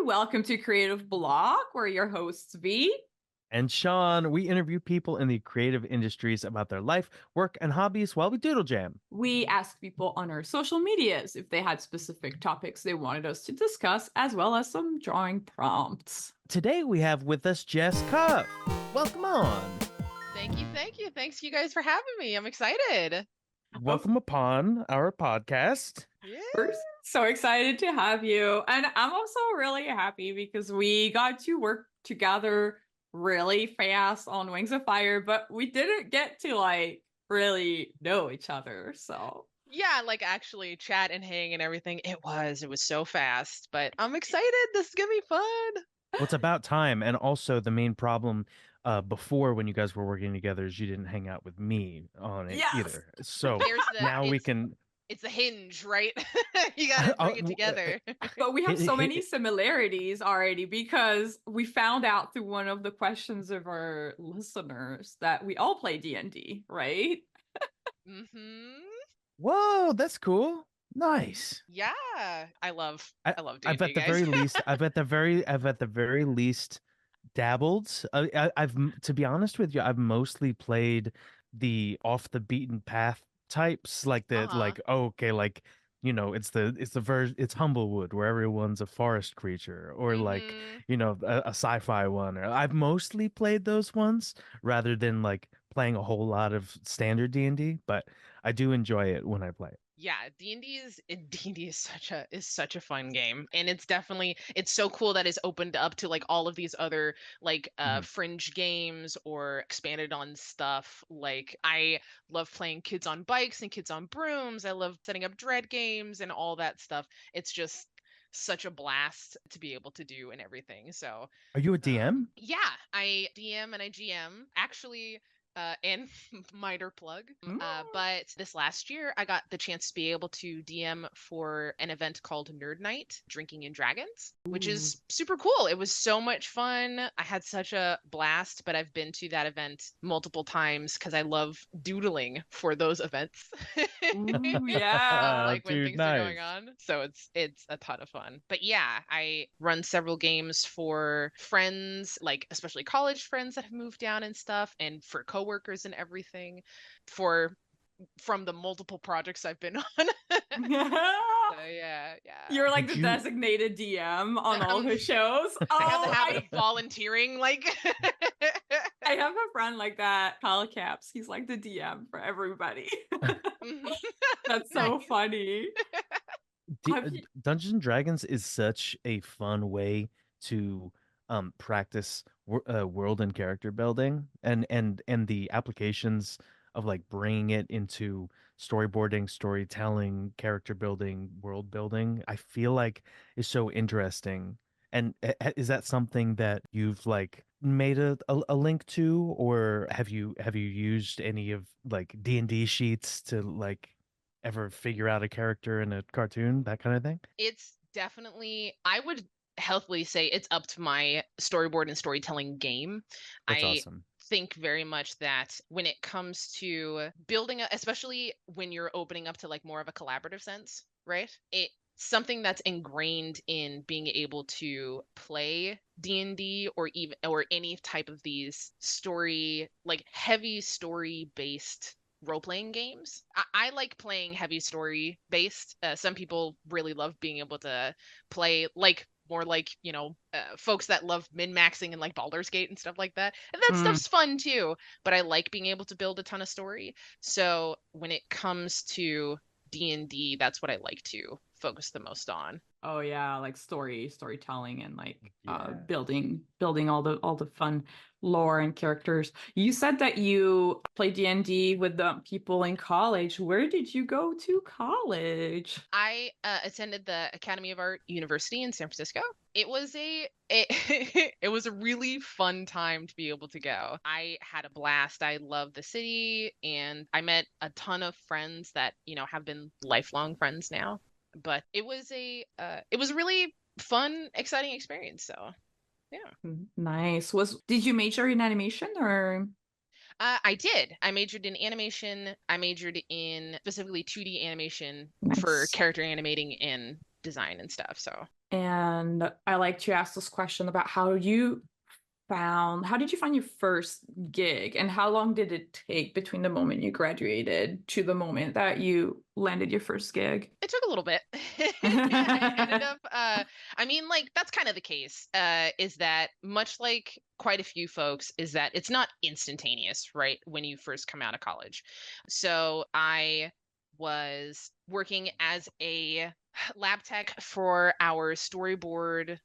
Welcome to Creative Block. We're your hosts, V. And Sean, we interview people in the creative industries about their life, work, and hobbies while we doodle jam. We asked people on our social medias if they had specific topics they wanted us to discuss, as well as some drawing prompts. Today we have with us Jess Cuffe. Welcome on. Thank you. Thanks you guys for having me. I'm excited. Welcome upon our podcast. Yeah. We're so excited to have you. And I'm also really happy because we got to work together really fast on Wings of Fire, but we didn't get to really know each other. So Yeah, actually chat and hang and everything. It was so fast, but I'm excited. This is gonna be fun. Well, it's about time. And also the main problem before when you guys were working together is you didn't hang out with me on it either. So now we can... It's a hinge, right? You gotta bring it together. But we have so many similarities already because we found out through one of the questions of our listeners that we all play D&D, right? Mm-hmm. Whoa, that's cool. Nice. Yeah, I love D&D, I've at the guys. very least, I've at the very least dabbled. I've to be honest with you, I've mostly played the off the beaten path types, like it's Humblewood where everyone's a forest creature, or a sci-fi one. Or I've mostly played those ones rather than playing a whole lot of standard D&D, but I do enjoy it when I play it. Yeah, D&D is such a fun game, and it's so cool that it's opened up to all of these other fringe games or expanded on stuff. I love playing Kids on Bikes and Kids on Brooms. I love setting up dread games and all that stuff. It's just such a blast to be able to do and everything. So, Are you a DM? yeah, I DM and I GM. Actually, and minor plug. But this last year, I got the chance to be able to DM for an event called Nerd Night, Drinking and Dragons, which is super cool. It was so much fun. I had such a blast, but I've been to that event multiple times because I love doodling for those events. Ooh, yeah. When Dude, things nice. are going on. So it's a ton of fun. But yeah, I run several games for friends, especially college friends that have moved down and stuff, and for coworkers and everything from the multiple projects I've been on. So yeah. You're the designated DM on all the shows. I have the habit of volunteering. I have a friend like that, Kyle Caps. He's the DM for everybody. That's so funny. Dungeons and Dragons is such a fun way to practice world and character building, and the applications of bringing it into storyboarding, storytelling, character building, world building, I feel is so interesting. And is that something that you've made a link to, or have you used any of D&D sheets to ever figure out a character in a cartoon, that kind of thing? It's definitely, I would healthily say it's up to my storyboard and storytelling game. That's awesome. Think very much that when it comes to building, especially when you're opening up to more of a collaborative sense, right? It's something that's ingrained in being able to play D&D or any type of these heavy story based role-playing games. I like playing heavy story based. Some people really love being able to play more folks that love min-maxing and Baldur's Gate and stuff like that. And that stuff's fun too, but I like being able to build a ton of story. So when it comes to D&D, that's what I like to focus the most on. Oh yeah, storytelling and building all the fun lore and characters. You said that you played D&D with the people in college. Where did you go to college? I attended the Academy of Art University in San Francisco. It was it was a really fun time to be able to go. I had a blast. I love the city, and I met a ton of friends that have been lifelong friends now. But it was a really fun, exciting experience. So, yeah. Nice. Did you major in animation or? I did. I majored in animation. I majored in specifically 2D animation for character animating and design and stuff. So And I like to ask this question about how did you find your first gig, and how long did it take between the moment you graduated to the moment that you landed your first gig? It took a little bit. I ended up, I mean, like, that's kind of the case, is that much like quite a few folks, is that it's not instantaneous, right? When you first come out of college. So I was working as a lab tech for our storyboard,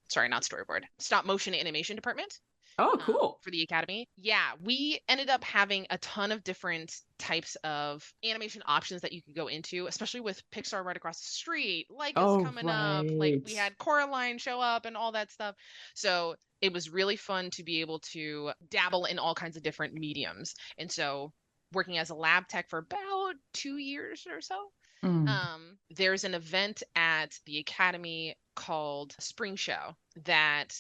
sorry, not storyboard, stop motion animation department Oh, cool. for the academy. Yeah, we ended up having a ton of different types of animation options that you could go into, especially with Pixar right across the street. Leica's Oh, coming up. Like, we right. had Coraline show up and all that stuff. So it was really fun to be able to dabble in all kinds of different mediums. And so working as a lab tech for about 2 years or so, Mm. there's an event at the academy called Spring Show that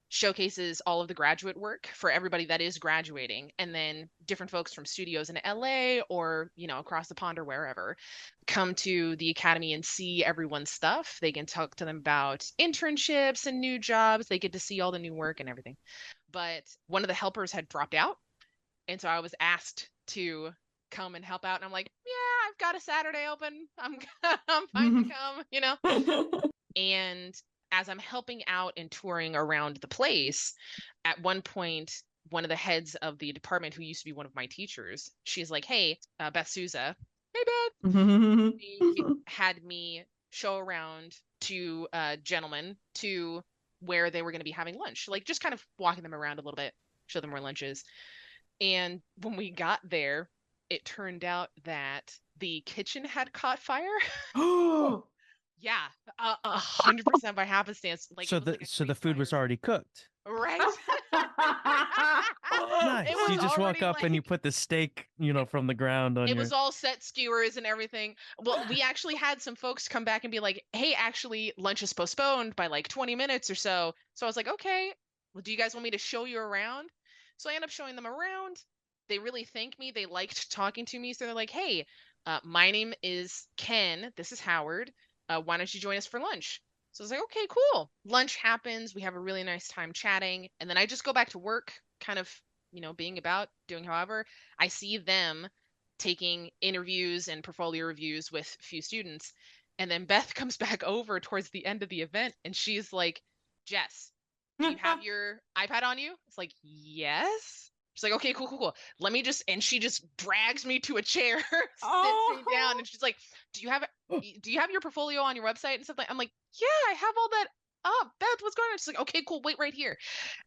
showcases all of the graduate work for everybody that is graduating, and then different folks from studios in LA or, across the pond or wherever come to the academy and see everyone's stuff. They can talk to them about internships and new jobs. They get to see all the new work and everything. But one of the helpers had dropped out, and so I was asked to come and help out, and I'm like, yeah, I've got a Saturday open. I'm fine to come. And as I'm helping out and touring around the place, at one point, one of the heads of the department, who used to be one of my teachers, she's like, hey, Beth Souza, hey, Beth. She had me show around to gentlemen to where they were going to be having lunch, like just kind of walking them around a little bit, show them where lunch is. And when we got there, it turned out that the kitchen had caught fire. Oh, Yeah, 100% by happenstance. Like, so it was like a the grease food was fire. already cooked. Right? It Nice. was You just walk already up and you like, put the steak, from the ground on it your. was all set skewers and everything. Well, we actually had some folks come back and be like, hey, actually, lunch is postponed by like 20 minutes or so. So I was like, okay, well, do you guys want me to show you around? So I end up showing them around. They really thanked me. They liked talking to me. So they're like, hey, my name is Ken. This is Howard. Why don't you join us for lunch? So I was like, okay, cool. Lunch happens. We have a really nice time chatting. And then I just go back to work, kind of, being about, doing however. I see them taking interviews and portfolio reviews with a few students. And then Beth comes back over towards the end of the event and she's like, Jess, do you have your iPad on you? It's like, yes. She's like, okay, cool, cool, cool. Let me just, and she just drags me to a chair, sits me down, and she's like, do you have your portfolio on your website and stuff like? I'm like, yeah, I have all that up. Beth, what's going on? She's like, okay, cool, wait right here.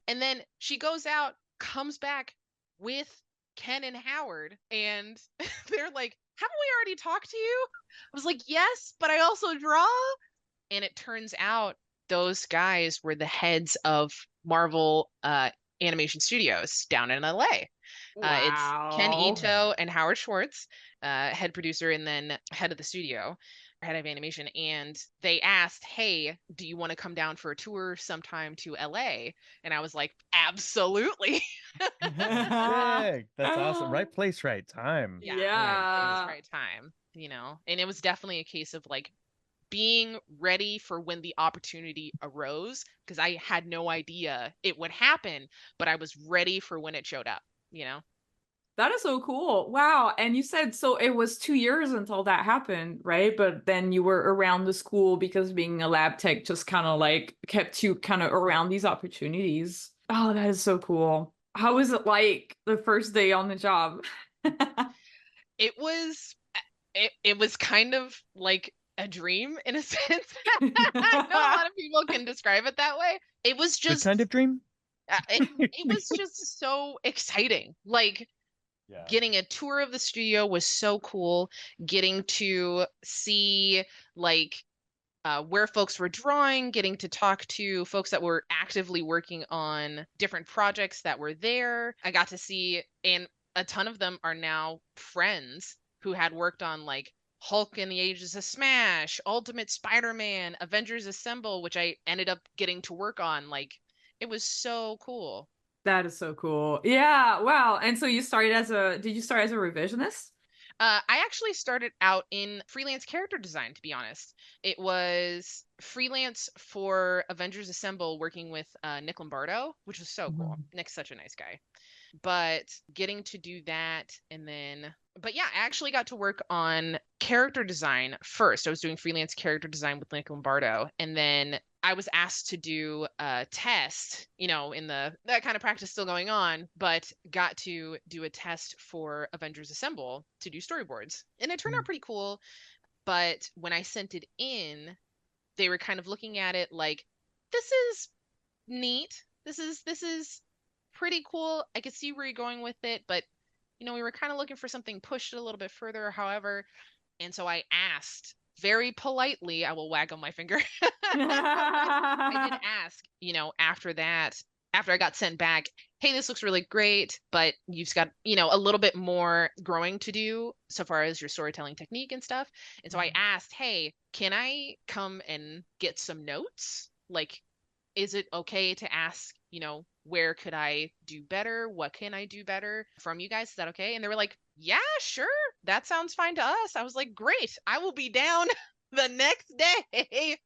And then she goes out, comes back with Ken and Howard, and they're like, haven't we already talked to you? I was like, yes, but I also draw. And it turns out those guys were the heads of Marvel animation studios down in LA. It's Ken Wow. Ito and Howard Schwartz, head producer and then head of the studio, head of animation. And they asked, hey, do you want to come down for a tour sometime to LA? And I was like, absolutely. Sick. That's awesome. Right place, right time. Yeah, Man. right place, Yeah. right time, And it was definitely a case of like being ready for when the opportunity arose, because I had no idea it would happen, but I was ready for when it showed up. That is so cool. Wow. And you said so it was 2 years until that happened, right? But then you were around the school because being a lab tech just kind of like kept you kind of around these opportunities. Oh, that is so cool. How was it like the first day on the job? It was it was kind of like a dream in a sense. I know a lot of people can describe it that way. It was Good kind just of dream. it was just so exciting. Like, Yeah. getting a tour of the studio was so cool. Getting to see like where folks were drawing, getting to talk to folks that were actively working on different projects that were there. I got to see, and a ton of them are now friends who had worked on like Hulk and the Ages of Smash, Ultimate Spider-Man, Avengers Assemble, which I ended up getting to work on. Like, it was so cool. That is so cool. Yeah, wow. And so you started did you start as a revisionist? I actually started out in freelance character design, to be honest. It was freelance for Avengers Assemble, working with Nick Lombardo, which was so cool. Nick's such a nice guy. But getting to do that, and then, but yeah, I actually got to work on character design first. I was doing freelance character design with Nick Lombardo, and then I was asked to do a test, in that kind of practice still going on, but got to do a test for Avengers Assemble to do storyboards. And it turned out pretty cool. But when I sent it in, they were kind of looking at it like, this is neat. This is pretty cool. I could see where you're going with it, but we were kind of looking for something pushed a little bit further, however. And so I asked very politely, I will waggle my finger. I did ask, after that, after I got sent back, hey, this looks really great, but you've got, a little bit more growing to do so far as your storytelling technique and stuff. And so I asked, hey, can I come and get some notes? Like, is it okay to ask, where could I do better? What can I do better from you guys? Is that okay? And they were like, yeah, sure. That sounds fine to us. I was like, great. I will be down the next day.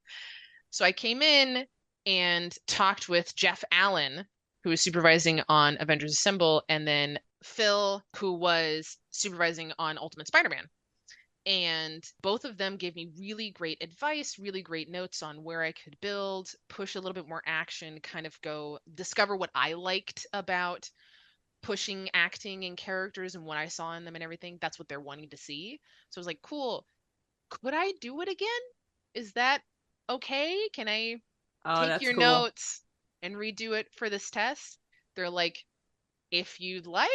So I came in and talked with Jeff Allen, who was supervising on Avengers Assemble, and then Phil, who was supervising on Ultimate Spider-Man. And both of them gave me really great advice, really great notes on where I could build, push a little bit more action, kind of go discover what I liked about pushing acting and characters and what I saw in them and everything. That's what they're wanting to see. So I was like, cool. Could I do it again? Is that okay? Can I take your notes and redo it for this test? They're like, if you'd like,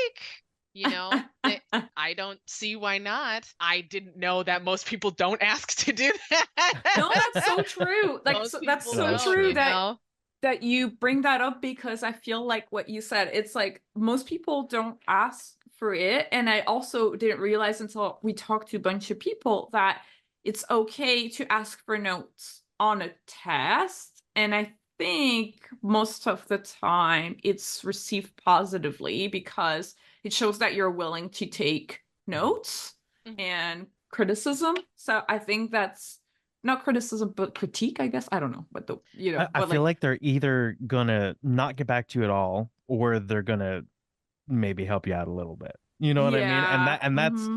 I don't see why not. I didn't know that most people don't ask to do that. No, that's so true. Like, that's so true that you bring that up, because I feel like what you said, it's like most people don't ask for it. And I also didn't realize until we talked to a bunch of people that it's okay to ask for notes on a test. And I think most of the time it's received positively, because it shows that you're willing to take notes and criticism. So I think that's not criticism, but critique, I guess. I don't know, but I feel like they're either gonna not get back to you at all, or they're gonna maybe help you out a little bit. You know what I mean? And that's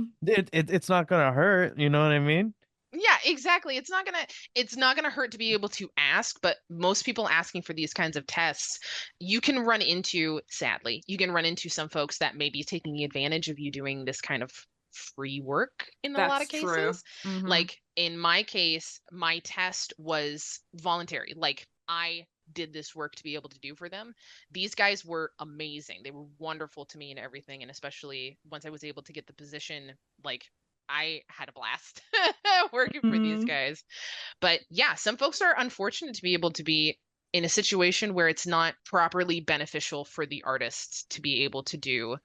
it's not gonna hurt. You know what I mean? Yeah, exactly. It's not gonna hurt to be able to ask, but most people asking for these kinds of tests, you can run into, sadly, some folks that may be taking advantage of you doing this kind of free work in a lot of cases. Like in my case, my test was voluntary. Like, I did this work to be able to do for them. These guys were amazing. They were wonderful to me and everything. And especially once I was able to get the position, like, I had a blast working for these guys. But yeah, some folks are unfortunate to be able to be in a situation where it's not properly beneficial for the artists to be able to do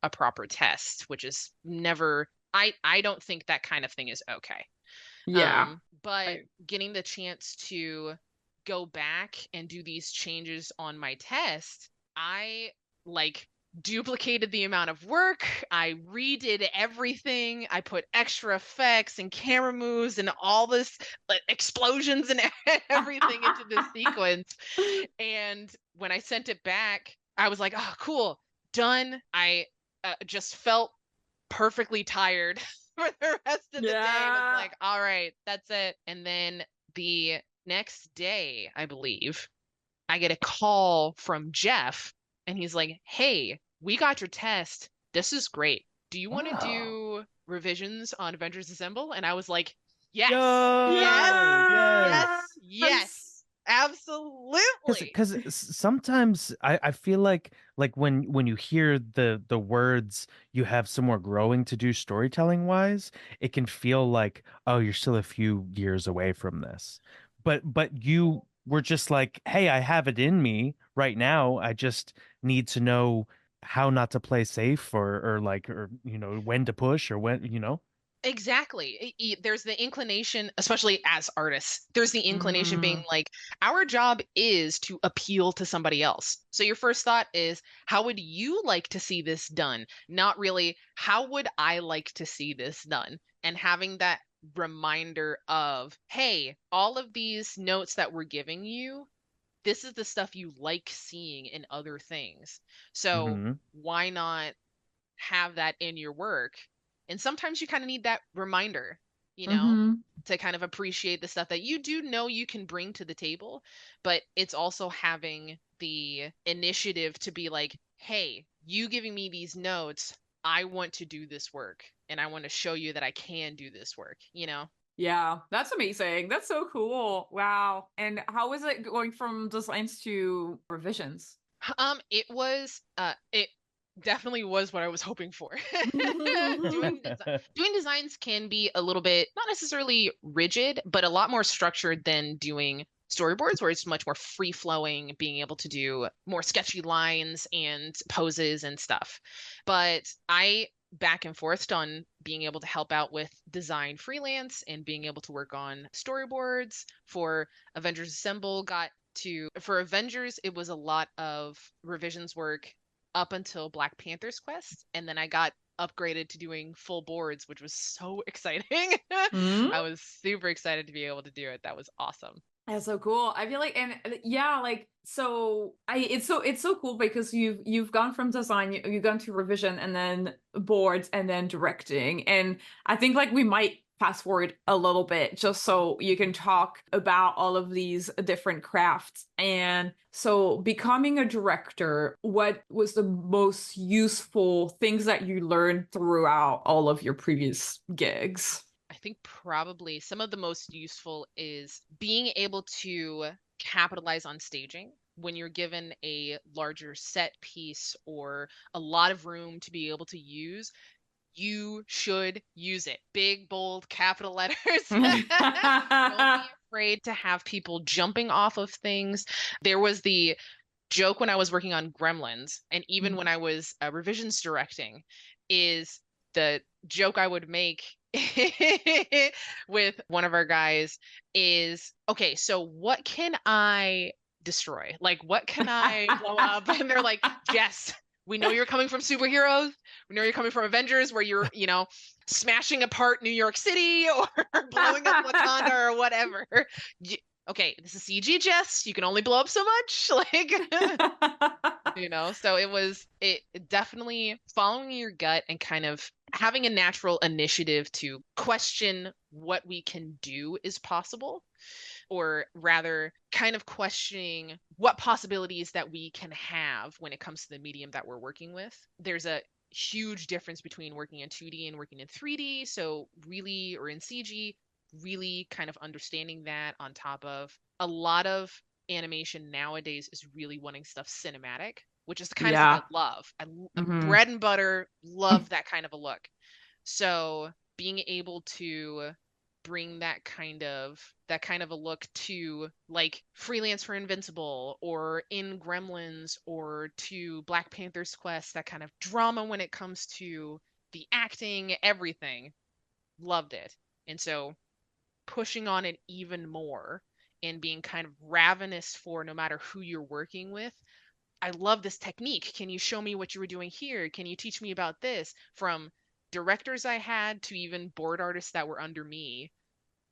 a proper test, which is never, I don't think that kind of thing is okay. Yeah. But getting the chance to go back and do these changes on my test, I duplicated the amount of work. I redid everything. I put extra effects and camera moves and all this explosions and everything into this sequence. And when I sent it back, I was like, oh, cool, done. I just felt perfectly tired for the rest of the day. I was like, all right, that's it. And then the next day, I believe, I get a call from Jeff. And he's like, hey, we got your test. This is great. Do you want to do revisions on Avengers Assemble? And I was like, yes, yes, absolutely. Because sometimes I feel like when you hear the words, you have some more growing to do storytelling wise, it can feel like, oh, you're still a few years away from this. But you were just like, hey, I have it in me right now. I just need to know how not to play safe, or when to push, or when. Exactly. There's the inclination, especially as artists, there's the inclination being like, our job is to appeal to somebody else. So your first thought is, how would you like to see this done? Not really, how would I like to see this done? And having that reminder of, hey, all of these notes that we're giving you, this is the stuff you like seeing in other things. So Mm-hmm. why not have that in your work? And sometimes you kind of need that reminder, you know, Mm-hmm. to kind of appreciate the stuff that you do know you can bring to the table, but it's also having the initiative to be like, hey, you giving me these notes, I want to do this work and I want to show you that I can do this work, you know? Yeah, that's amazing. That's so cool. Wow. And how is it going from designs to revisions? It definitely was what I was hoping for. Doing designs can be a little bit not necessarily rigid, but a lot more structured than doing storyboards, where it's much more free flowing, being able to do more sketchy lines and poses and stuff. But I back and forthed on being able to help out with design freelance and being able to work on storyboards for Avengers Assemble. Got to for Avengers, it was a lot of revisions work up until Black Panther's quest, and then I got upgraded to doing full boards, which was so exciting. Mm? I was super excited to be able to do it. That was awesome. That's so cool. I feel like, and yeah, like so I it's so cool because you've gone from design, you've gone to revision and then boards and then directing. And I think like we might fast forward a little bit just so you can talk about all of these different crafts. And so becoming a director, what was the most useful things that you learned throughout all of your previous gigs? I think probably some of the most useful is being able to capitalize on staging when you're given a larger set piece or a lot of room to be able to use. You should use it. Big, bold, capital letters. Don't be afraid to have people jumping off of things. There was the joke when I was working on Gremlins, and even when I was revisions directing, is the joke I would make with one of our guys is, okay, so what can I destroy? Like, what can I blow up? And they're like, Jess, we know you're coming from superheroes. We know you're coming from Avengers, where you're, smashing apart New York City or blowing up Wakanda or whatever. Okay, this is CG, Jess. You can only blow up so much. Like, so it definitely following your gut and kind of having a natural initiative to question what we can do is possible, or rather kind of questioning what possibilities that we can have when it comes to the medium that we're working with. There's a huge difference between working in 2D and working in 3D. So really, or in CG, really kind of understanding that on top of a lot of animation nowadays is really wanting stuff cinematic, which is the kind of Yeah. stuff I love. Mhm. Bread and butter, love that kind of a look. So being able to bring that kind of a look to like freelance for Invincible or in Gremlins or to Black Panther's quest, that kind of drama when it comes to the acting, everything, loved it. And so pushing on it even more and being kind of ravenous for no matter who you're working with. I love this technique. Can you show me what you were doing here? Can you teach me about this? From directors I had to even board artists that were under me,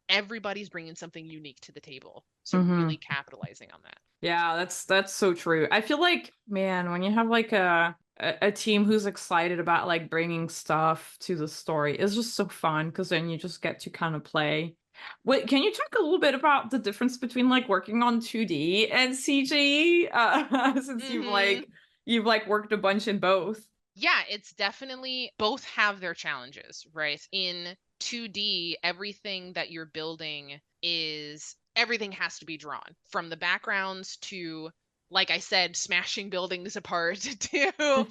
everybody's bringing something unique to the table. So Mhm. really capitalizing on that. Yeah, that's so true. I feel like, man, when you have like a team who's excited about like bringing stuff to the story, it's just so fun because then you just get to kind of play. Wait, can you talk a little bit about the difference between like working on 2D and CG? Since Mm-hmm. you've like worked a bunch in both. Yeah, it's definitely both have their challenges, right? In 2D, everything that you're building is everything has to be drawn from the backgrounds to, like I said, smashing buildings apart to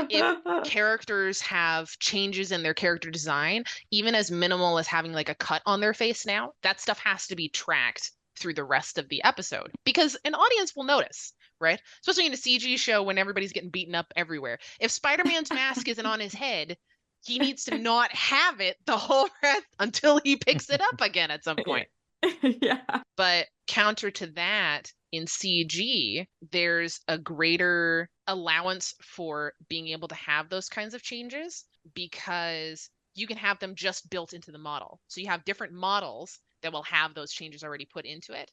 if characters have changes in their character design, even as minimal as having like a cut on their face now, that stuff has to be tracked through the rest of the episode because an audience will notice, right? Especially in a CG show when everybody's getting beaten up everywhere. If Spider-Man's mask isn't on his head, he needs to not have it the whole rest until he picks it up again at some point. Yeah. But counter to that, in CG, there's a greater allowance for being able to have those kinds of changes because you can have them just built into the model. So you have different models that will have those changes already put into it.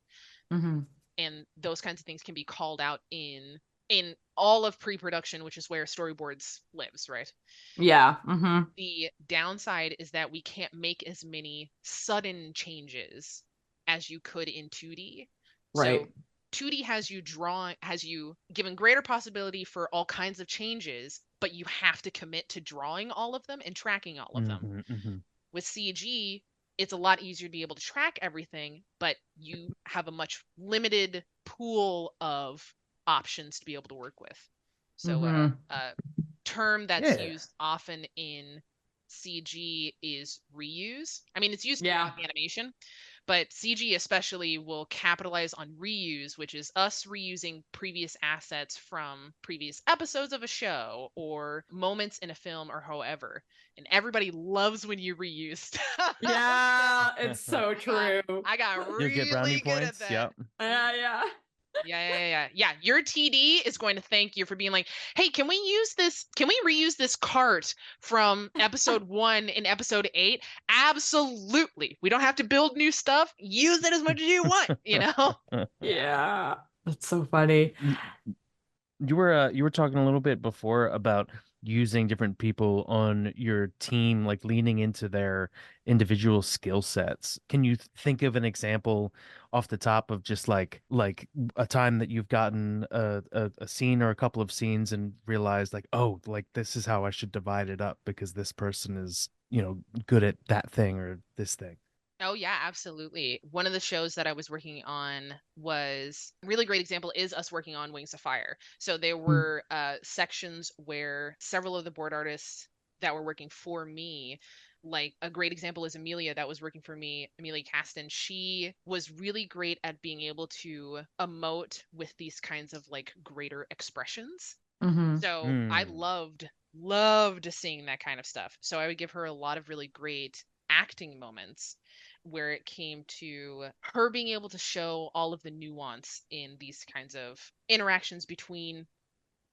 Mm-hmm. And those kinds of things can be called out in all of pre-production, which is where storyboards lives, right? Yeah. Mm-hmm. The downside is that we can't make as many sudden changes as you could in 2D. Right. So 2D has you given greater possibility for all kinds of changes, but you have to commit to drawing all of them and tracking all of them. With CG, it's a lot easier to be able to track everything, but you have a much limited pool of options to be able to work with. So a term that's used often in CG is reuse. I mean, it's used throughout animation, but CG especially will capitalize on reuse, which is us reusing previous assets from previous episodes of a show or moments in a film or however. And everybody loves when you reuse stuff. Yeah, it's so true. I got You'll get brownie really good points. at that. Yep. Yeah. Yeah. Your TD is going to thank you for being like, hey, can we use this? Can we reuse this cart from episode 1 in episode 8? Absolutely. We don't have to build new stuff. Use it as much as you want, you know? Yeah. That's so funny. You were talking a little bit before about using different people on your team, like leaning into their individual skill sets. Can you think of an example off the top of just like a time that you've gotten a scene or a couple of scenes and realized like, oh, like this is how I should divide it up because this person is, good at that thing or this thing? Oh yeah, absolutely. One of the shows that I was working on was a really great example is us working on Wings of Fire. So there were sections where several of the board artists that were working for me, like a great example is Amelia that was working for me, Amelia Caston. She was really great at being able to emote with these kinds of like greater expressions. Mm-hmm. So I loved seeing that kind of stuff. So I would give her a lot of really great acting moments where it came to her being able to show all of the nuance in these kinds of interactions between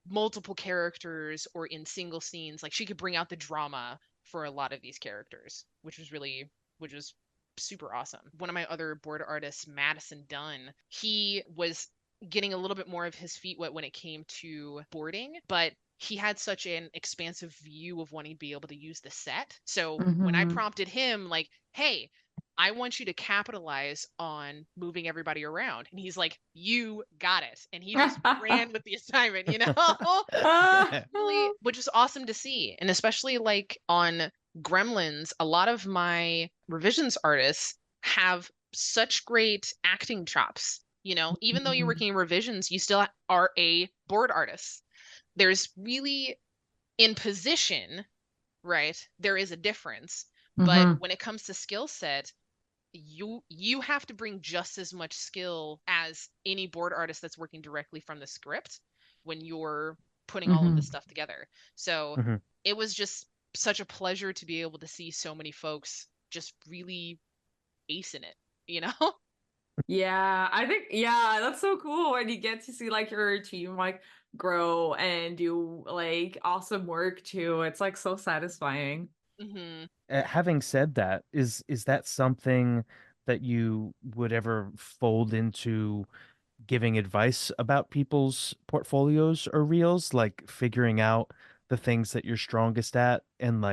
multiple characters or in single scenes. Like she could bring out the drama for a lot of these characters, which was super awesome. One of my other board artists, Madison Dunn, he was getting a little bit more of his feet wet when it came to boarding, but he had such an expansive view of wanting to be able to use the set. So when I prompted him, like, hey, I want you to capitalize on moving everybody around. And he's like, you got it. And he just ran with the assignment, really, which is awesome to see. And especially like on Gremlins, a lot of my revisions artists have such great acting chops. Even though you're working in revisions, you still are a board artist. There's really in position, right? There is a difference. But when it comes to skill set, you have to bring just as much skill as any board artist that's working directly from the script when you're putting all of this stuff together. So it was just such a pleasure to be able to see so many folks just really acing it. Yeah, I think that's so cool when you get to see like your team like grow and do like awesome work too. It's like so satisfying. Having said that, is that something that you would ever fold into giving advice about people's portfolios or reels, like figuring out the things that you're strongest at and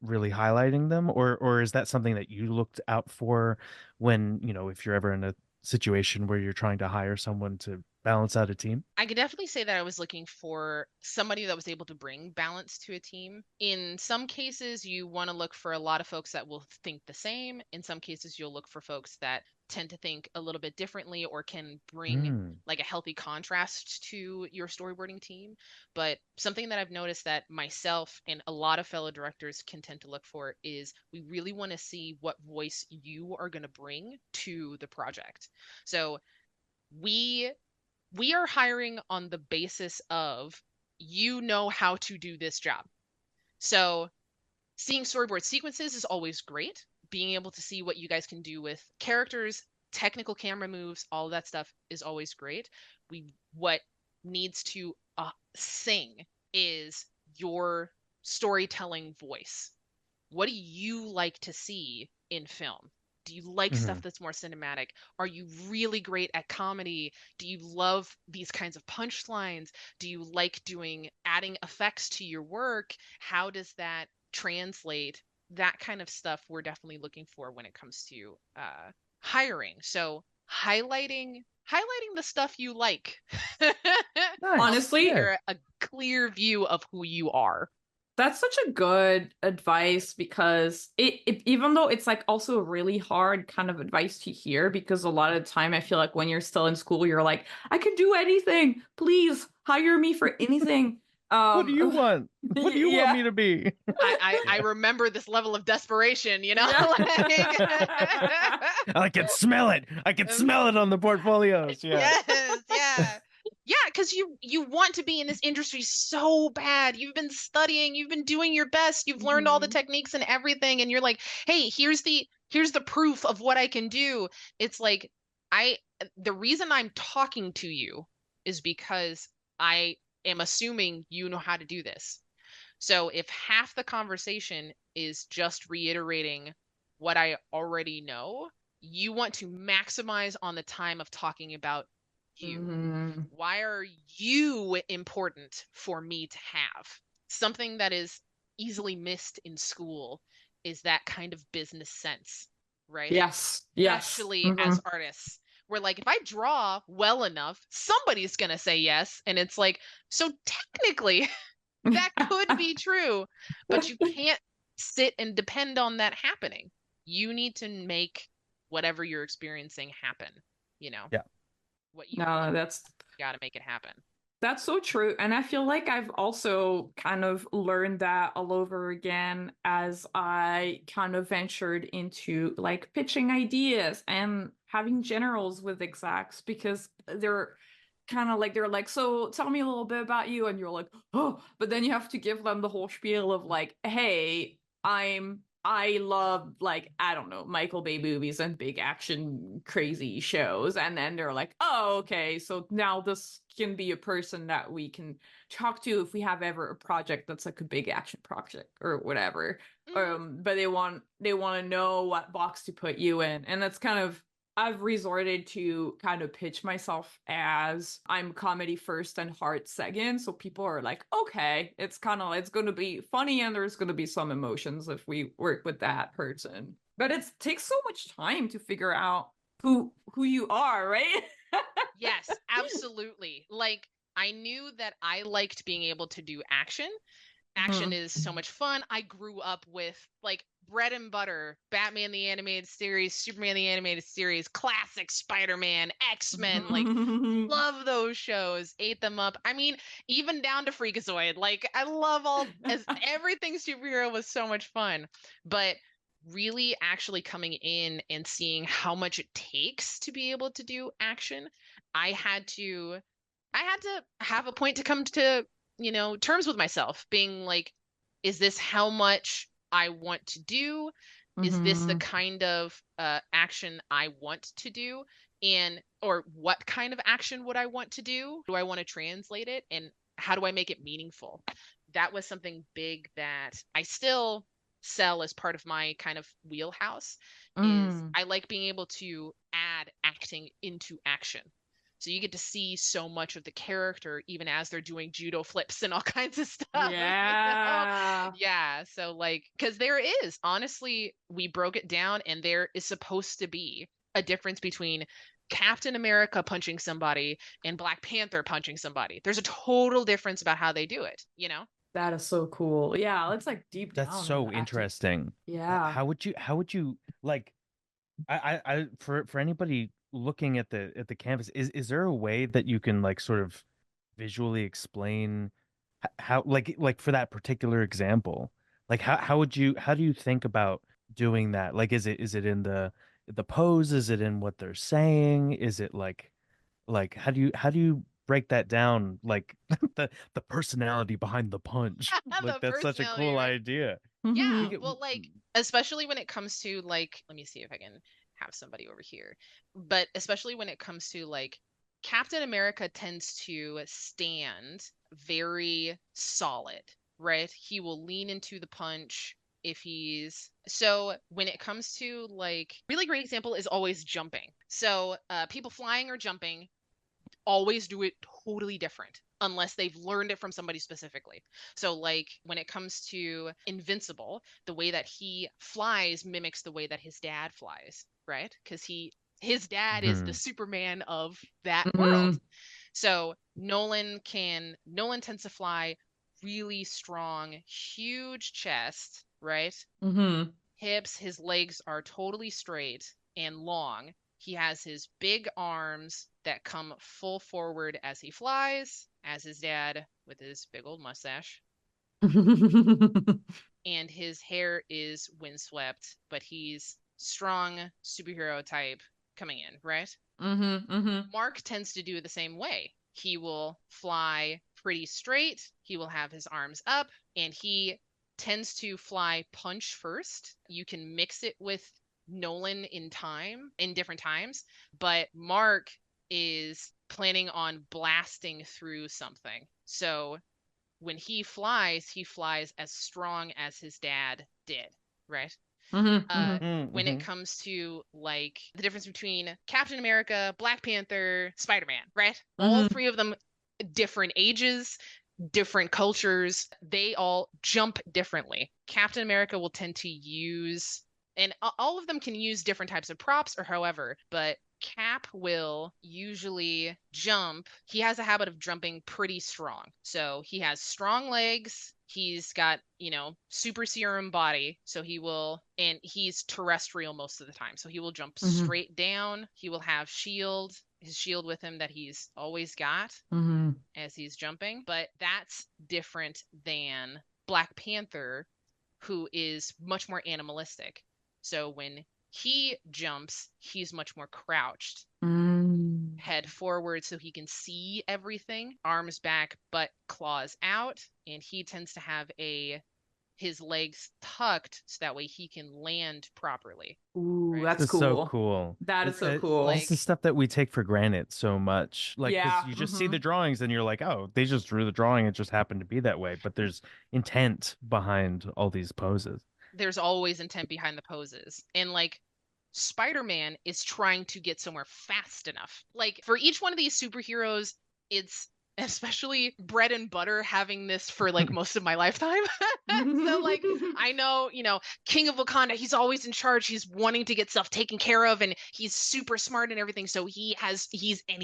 really highlighting them, or is that something that you looked out for when, if you're ever in a situation where you're trying to hire someone to balance out a team? I could definitely say that I was looking for somebody that was able to bring balance to a team. In some cases, you want to look for a lot of folks that will think the same. In some cases, you'll look for folks that tend to think a little bit differently or can bring like a healthy contrast to your storyboarding team. But something that I've noticed that myself and a lot of fellow directors can tend to look for is we really want to see what voice you are going to bring to the project. So we are hiring on the basis of you know how to do this job. So seeing storyboard sequences is always great. Being able to see what you guys can do with characters, technical camera moves, all of that stuff is always great. What needs to sing is your storytelling voice. What do you like to see in film? Do you like Mm-hmm. stuff that's more cinematic? Are you really great at comedy? Do you love these kinds of punchlines? Do you like adding effects to your work? How does that translate? That kind of stuff we're definitely looking for when it comes to hiring. So highlighting the stuff you like. Nice. Honestly, You're a clear view of who you are. that's such a good advice because it even though it's like also really hard kind of advice to hear, because a lot of the time I feel like when you're still in school, you're like, I could do anything. Please hire me for anything. What do you want? What do you want me to be? I remember this level of desperation, you know? Yeah. I can smell it. I can smell it on the portfolios. Yeah. Yes, yeah. Yeah, because you want to be in this industry so bad. You've been studying, you've been doing your best, you've learned all the techniques and everything, and you're like, hey, here's the proof of what I can do. It's like the reason I'm talking to you is because I am assuming you know how to do this. So if half the conversation is just reiterating what I already know, you want to maximize on the time of talking about you. Mm-hmm. Why are you important for me to have? Something that is easily missed in school is that kind of business sense, right? Yes. Especially as artists. Where like if I draw well enough, somebody's gonna say yes. And it's like, so technically that could be true, but you can't sit and depend on that happening. You need to make whatever you're experiencing happen, you know? Yeah. What you No, want, that's you got to make it happen. That's so true. And I feel like I've also kind of learned that all over again as I kind of ventured into like pitching ideas and having generals with execs, because they're like, so tell me a little bit about you. And you're like, oh, but then you have to give them the whole spiel of like, hey, I love, like, I don't know, Michael Bay movies and big action crazy shows. And then they're like, oh, okay, so now this can be a person that we can talk to if we have ever a project that's like a big action project or whatever. But they want to know what box to put you in. And that's kind of, I've resorted to kind of pitch myself as I'm comedy first and heart second. So people are like, okay, it's going to be funny and there's going to be some emotions if we work with that person. But it takes so much time to figure out who you are, right? Yes, absolutely. Like I knew that I liked being able to do action. Action is so much fun. I grew up with like bread and butter, Batman the animated series, Superman the animated series, classic Spider-Man, X-Men, like love those shows, ate them up. I mean, even down to Freakazoid. Like I love everything superhero was so much fun. But really actually coming in and seeing how much it takes to be able to do action, I had to have a point to come to, terms with myself, being like, is this how much I want to do? Is this the kind of action I want to do? Or what kind of action would I want to do? Do I want to translate it? And how do I make it meaningful? That was something big that I still sell as part of my kind of wheelhouse. Is I like being able to add acting into action. So you get to see so much of the character even as they're doing judo flips and all kinds of stuff. Yeah. Yeah. So like, because there is, honestly, we broke it down and there is supposed to be a difference between Captain America punching somebody and Black Panther punching somebody. There's a total difference about how they do it, you know? That is so cool. Yeah, let's like deep That's down so into acting. interesting. Yeah. How would you like I for anybody looking at the canvas, is there a way that you can like sort of visually explain how like for that particular example, like how do you think about doing that? Like is it in the pose? Is it in what they're saying? Is it like how do you break that down, like the personality behind the punch? The Like that's such a personality, cool right? idea. Yeah, get- well, like, especially when it comes to, like, let me see if I can have somebody over here. But especially when it comes to, like, Captain America tends to stand very solid, right? He will lean into the punch if he's so when it comes to, like, really great example is always jumping. So people flying or jumping always do it totally different unless they've learned it from somebody specifically. So, like, when it comes to Invincible, the way that he flies mimics the way that his dad flies, right? Because his dad is the Mhm. Superman of that world. Mhm. So Nolan tends to fly really strong, huge chest, right? Mhm. Hips, his legs are totally straight and long. He has his big arms that come full forward as he flies, as his dad with his big old mustache. And his hair is windswept, but he's strong superhero type coming in, right? Mhm. Mhm. Mark tends to do the same way. He will fly pretty straight, he will have his arms up, and he tends to fly punch first. You can mix it with Nolan in different times, but Mark is planning on blasting through something. So when he flies as strong as his dad did, right? Mhm. uh Mhm. when it Mhm. comes to, like, the difference between Captain America, Black Panther, Spider-Man, right? All Mhm. three of them, different ages, different cultures, they all jump differently. Captain America will tend to use, and all of them can use different types of props or however, but Cap will usually jump. He has a habit of jumping pretty strong. So he has strong legs. He's got, super serum body. So and he's terrestrial most of the time. So he will jump Mhm. straight down. He will have his shield with him that he's always got Mhm. as he's jumping. But that's different than Black Panther, who is much more animalistic. So when he jumps, he's much more crouched, Mm. head forward so he can see everything, arms back, but claws out, and he tends to have his legs tucked so that way he can land properly, Ooh, right? that's This is so cool. cool. That is so cool. This is Like, stuff that we take for granted so much. Like, because Yeah. you just see the Mhm. drawings and you're like, oh, they just drew the drawing. It just happened to be that way. But there's intent behind all these poses. there's always intent behind the poses. And, like, Spider-Man is trying to get somewhere fast enough. Like, for each one of these superheroes, it's especially bread and butter having this for, like, most of my lifetime. So, like, I know, King of Wakanda, he's always in charge. He's wanting to get stuff taken care of, and he's super smart and everything. So he's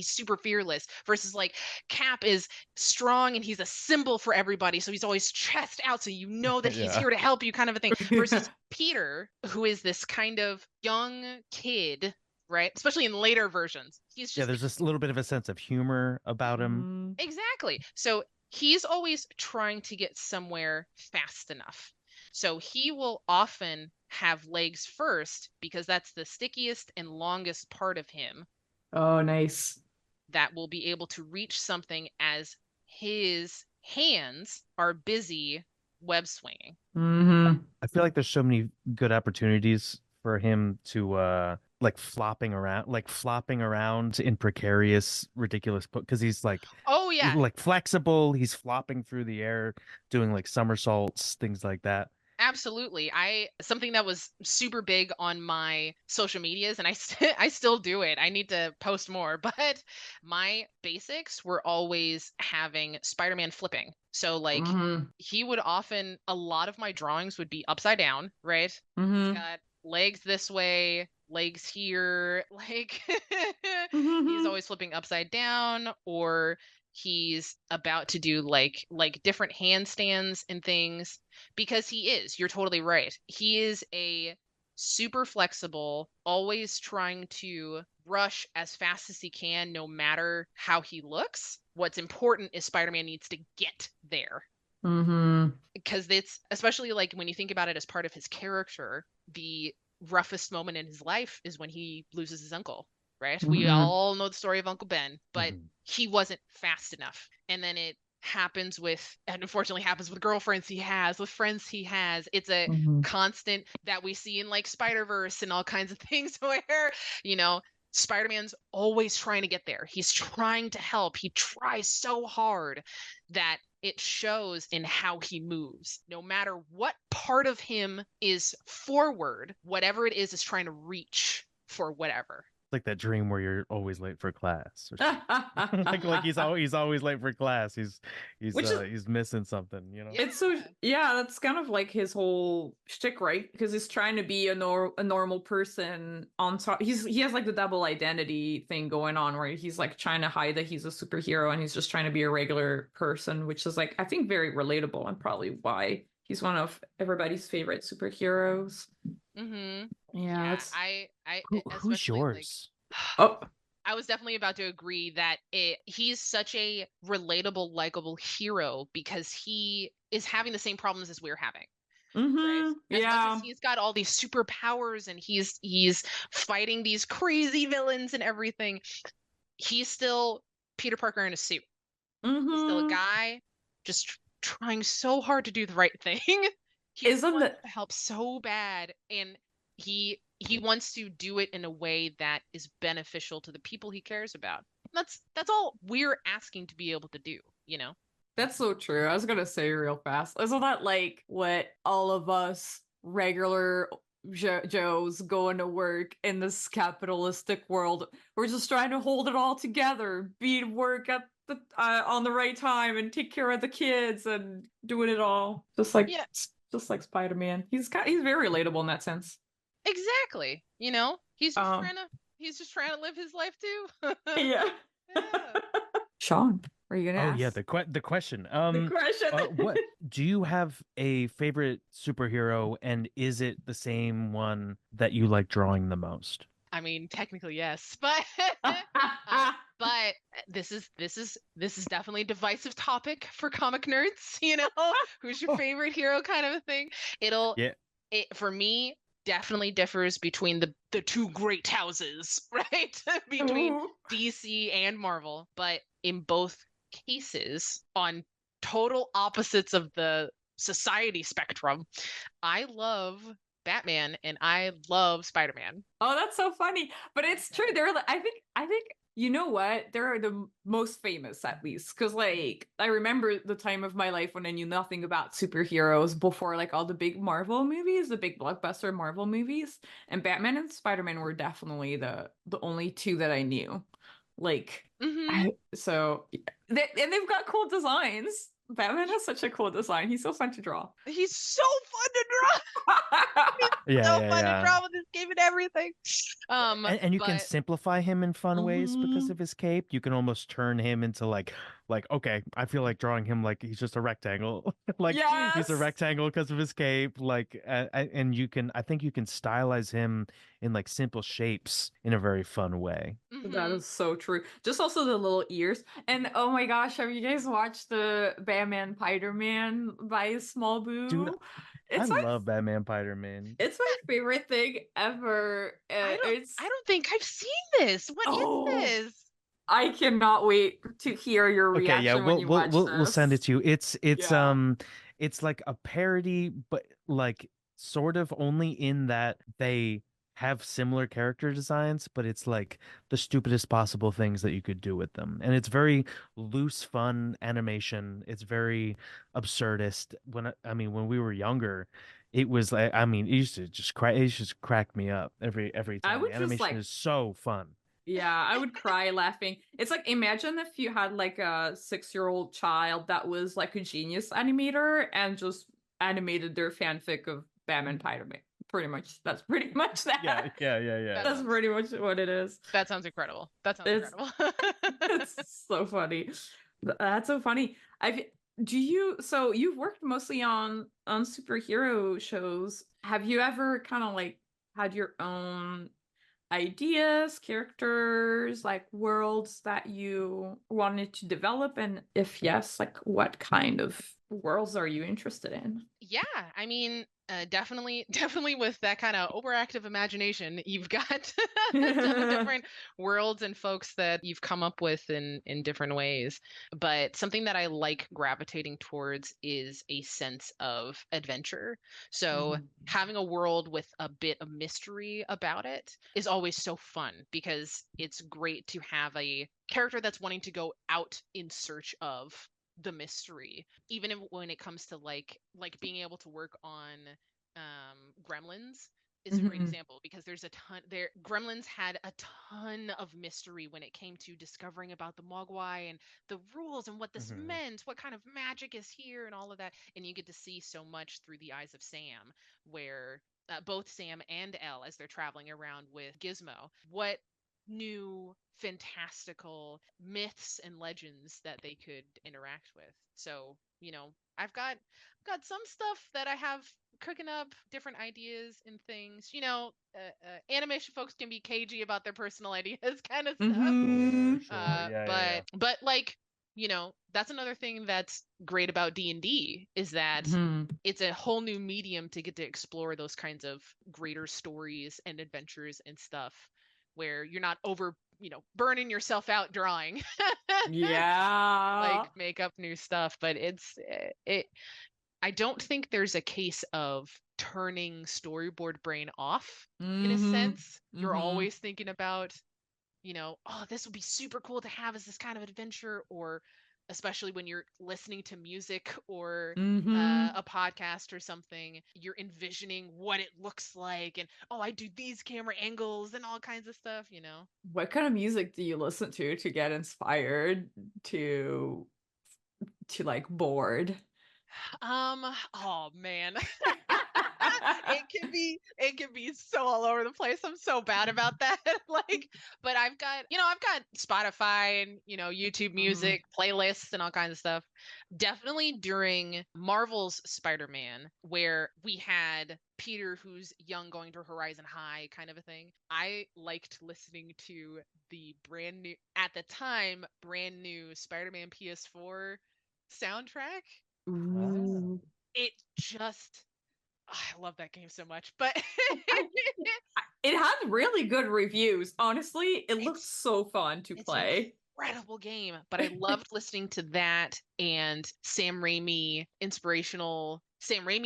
super fearless. Versus, like, Cap is strong and he's a symbol for everybody. So he's always chest out, so you know that he's Yeah. here to help you, kind of a thing. Versus Peter, who is this kind of young kid, right? Especially in later versions. He's Yeah, just there's just a little bit of a sense of humor about him. Mhm. exactly. So he's always trying to get somewhere fast enough. So he will often have legs first because that's the stickiest and longest part of him Oh, nice. that will be able to reach something as his hands are busy web swinging. Mhm. I feel like there's so many good opportunities for him to like flopping around in precarious, ridiculous because Oh yeah, like flexible. He's flopping through the air, doing like somersaults, things like that. absolutely. I something that was super big on my social medias, and I still do it. I need to post more, but my basics were always having Spider-Man flipping. So, like, Mhm. he would often a lot of my drawings would be upside down, right? He's Mhm. got legs this way, legs here, like he's Mhm. always flipping upside down, or he's about to do like different handstands and things, because you're totally right, he is a super flexible, always trying to rush as fast as he can no matter how he looks. What's important is Spider-Man needs to get there, Mhm. because it's especially, like, when you think about it as part of his character, the roughest moment in his life is when he loses his uncle, right? We Mhm. all know the story of Uncle Ben, but Mhm. he wasn't fast enough. And then it happens with, and unfortunately happens with girlfriends he has, with friends he has. It's a Mhm. constant that we see in like Spider-Verse and all kinds of things where, you know, Spider-Man's always trying to get there. He's trying to help. He tries so hard that it shows in how he moves. No matter what part of him is forward, whatever it is trying to reach for whatever. Like that dream where you're always late for class or something. like he's always late for class. Which is He's missing something, you know. it's so yeah, that's kind of like his whole shtick, right? Because he's trying to be a normal person on top. He has like the double identity thing going on where he's like trying to hide that he's a superhero and he's just trying to be a regular person, which is like I think very relatable and probably why he's one of everybody's favorite superheroes. Mm-hmm. Yeah, that's... Who's especially, like, yours? Oh, I was definitely about to agree that he's such a relatable, likable hero because he is having the same problems as we're having. Right? As much yeah. as he's got all these superpowers and he's fighting these crazy villains and everything, he's still Peter Parker in a suit. He's still a guy just trying so hard to do the right thing. He Isn't wants it? to help so bad, and he wants to do it in a way that is beneficial to the people he cares about. That's all we're asking to be able to do, you know? That's so true. I was gonna say real fast. Isn't that like what all of us regular Joes going to work in this capitalistic world? We're just trying to hold it all together, be to work at the on the right time, and take care of the kids, and doing it all. Yeah, Just like Spider-Man. He's very relatable in that sense. exactly. You know, Um, he's just trying to live his life too. yeah. Yeah. Sean, are you gonna Oh ask yeah, the question. the question? What do you have a favorite superhero, and is it the same one that you like drawing the most? I mean, technically yes, but but this is definitely a divisive topic for comic nerds. You know, who's your favorite hero, kind of a thing. It'll Yeah. it for me definitely differs between the two great houses, right? Between Ooh. DC and Marvel, but in both cases, on total opposites of the society spectrum, I love Batman and I love Spider-Man. Oh, that's so funny. But it's true. I think you know what? They're the most famous at least. Cause like I remember the time of my life when I knew nothing about superheroes before like all the big Marvel movies, the big blockbuster Marvel movies. And Batman and Spider-Man were definitely the only two that I knew. Like Mm-hmm. and they've got cool designs. Batman has such a cool design. He's so fun to draw. He's so fun to draw. So fun to draw with his cape and everything. And you can But simplify him in fun ways because Mhm. of his cape. You can almost turn him into like okay, I feel like drawing him like he's just a rectangle. Like he's a Yes. rectangle because of his cape. Like and I think you can stylize him in like simple shapes in a very fun way. That mhm. is so true. Just also the little ears. And oh my gosh, have you guys watched the Batman Spider-Man by Small Dude, Boo? I It's my love Batman Spider-Man. it's my favorite thing ever. It's I don't think I've seen this. What is oh, this? I cannot wait to hear your Okay, yeah, reaction when you watch we'll send this. it to you. Yeah. It's like a parody, but like sort of only in that they have similar character designs, but it's like the stupidest possible things that you could do with them. And it's very loose, fun animation. It's very absurdist. I mean, when we were younger, it was like I mean, it used to just crack me up every I time. would The just animation like is so fun. yeah, I would cry laughing. It's like imagine if you had like a 6-year-old child that was like a genius animator and just animated their fanfic of Batman Spider-Man. Pretty much, that's pretty much Yeah, that. yeah. That That's sounds pretty much what it is. that sounds incredible. That sounds It's incredible. it's so funny. That's so funny. I've do you so you've worked mostly on superhero shows. Have you ever kind of like had your own ideas, characters, like worlds that you wanted to develop? And if yes, like what kind of worlds are you interested in? Yeah, I mean, Definitely with that kind of overactive imagination, you've got a ton of different worlds and folks that you've come up with in different ways. But something that I like gravitating towards is a sense of adventure. So having a world with a bit of mystery about it is always so fun because it's great to have a character that's wanting to go out in search of the mystery, even when it comes to like being able to work on Gremlins is a great example because there's a ton there. Gremlins had a ton of mystery when it came to discovering about the Mogwai and the rules and what this meant, what kind of magic is here and all of that. And you get to see so much through the eyes of Sam, where both Sam and Elle, as they're traveling around with Gizmo, what new fantastical myths and legends that they could interact with. So, I've got some stuff that I have cooking up, different ideas and things. Animation folks can be cagey about their personal ideas, kind of stuff. Sure. Yeah. But like, that's another thing that's great about D&D is that it's a whole new medium to get to explore those kinds of greater stories and adventures and stuff where you're not over, burning yourself out drawing. Yeah. Like make up new stuff, but it I don't think there's a case of turning storyboard brain off in a sense. You're always thinking about, oh, this would be super cool to have as this kind of adventure, or especially when you're listening to music or a podcast or something, you're envisioning what it looks like and, oh, I do these camera angles and all kinds of stuff. What kind of music do you listen to get inspired to like board? Oh man. it can be so all over the place. I'm so bad about that. But I've got Spotify and, YouTube music, playlists and all kinds of stuff. Definitely during Marvel's Spider-Man, where we had Peter who's young going to Horizon High kind of a thing. I liked listening to the at the time, brand new Spider-Man PS4 soundtrack. Ooh. It just I love that game so much, but It had really good reviews. Honestly, it looks so fun to play. Incredible game, but I loved listening to that and Sam Raimi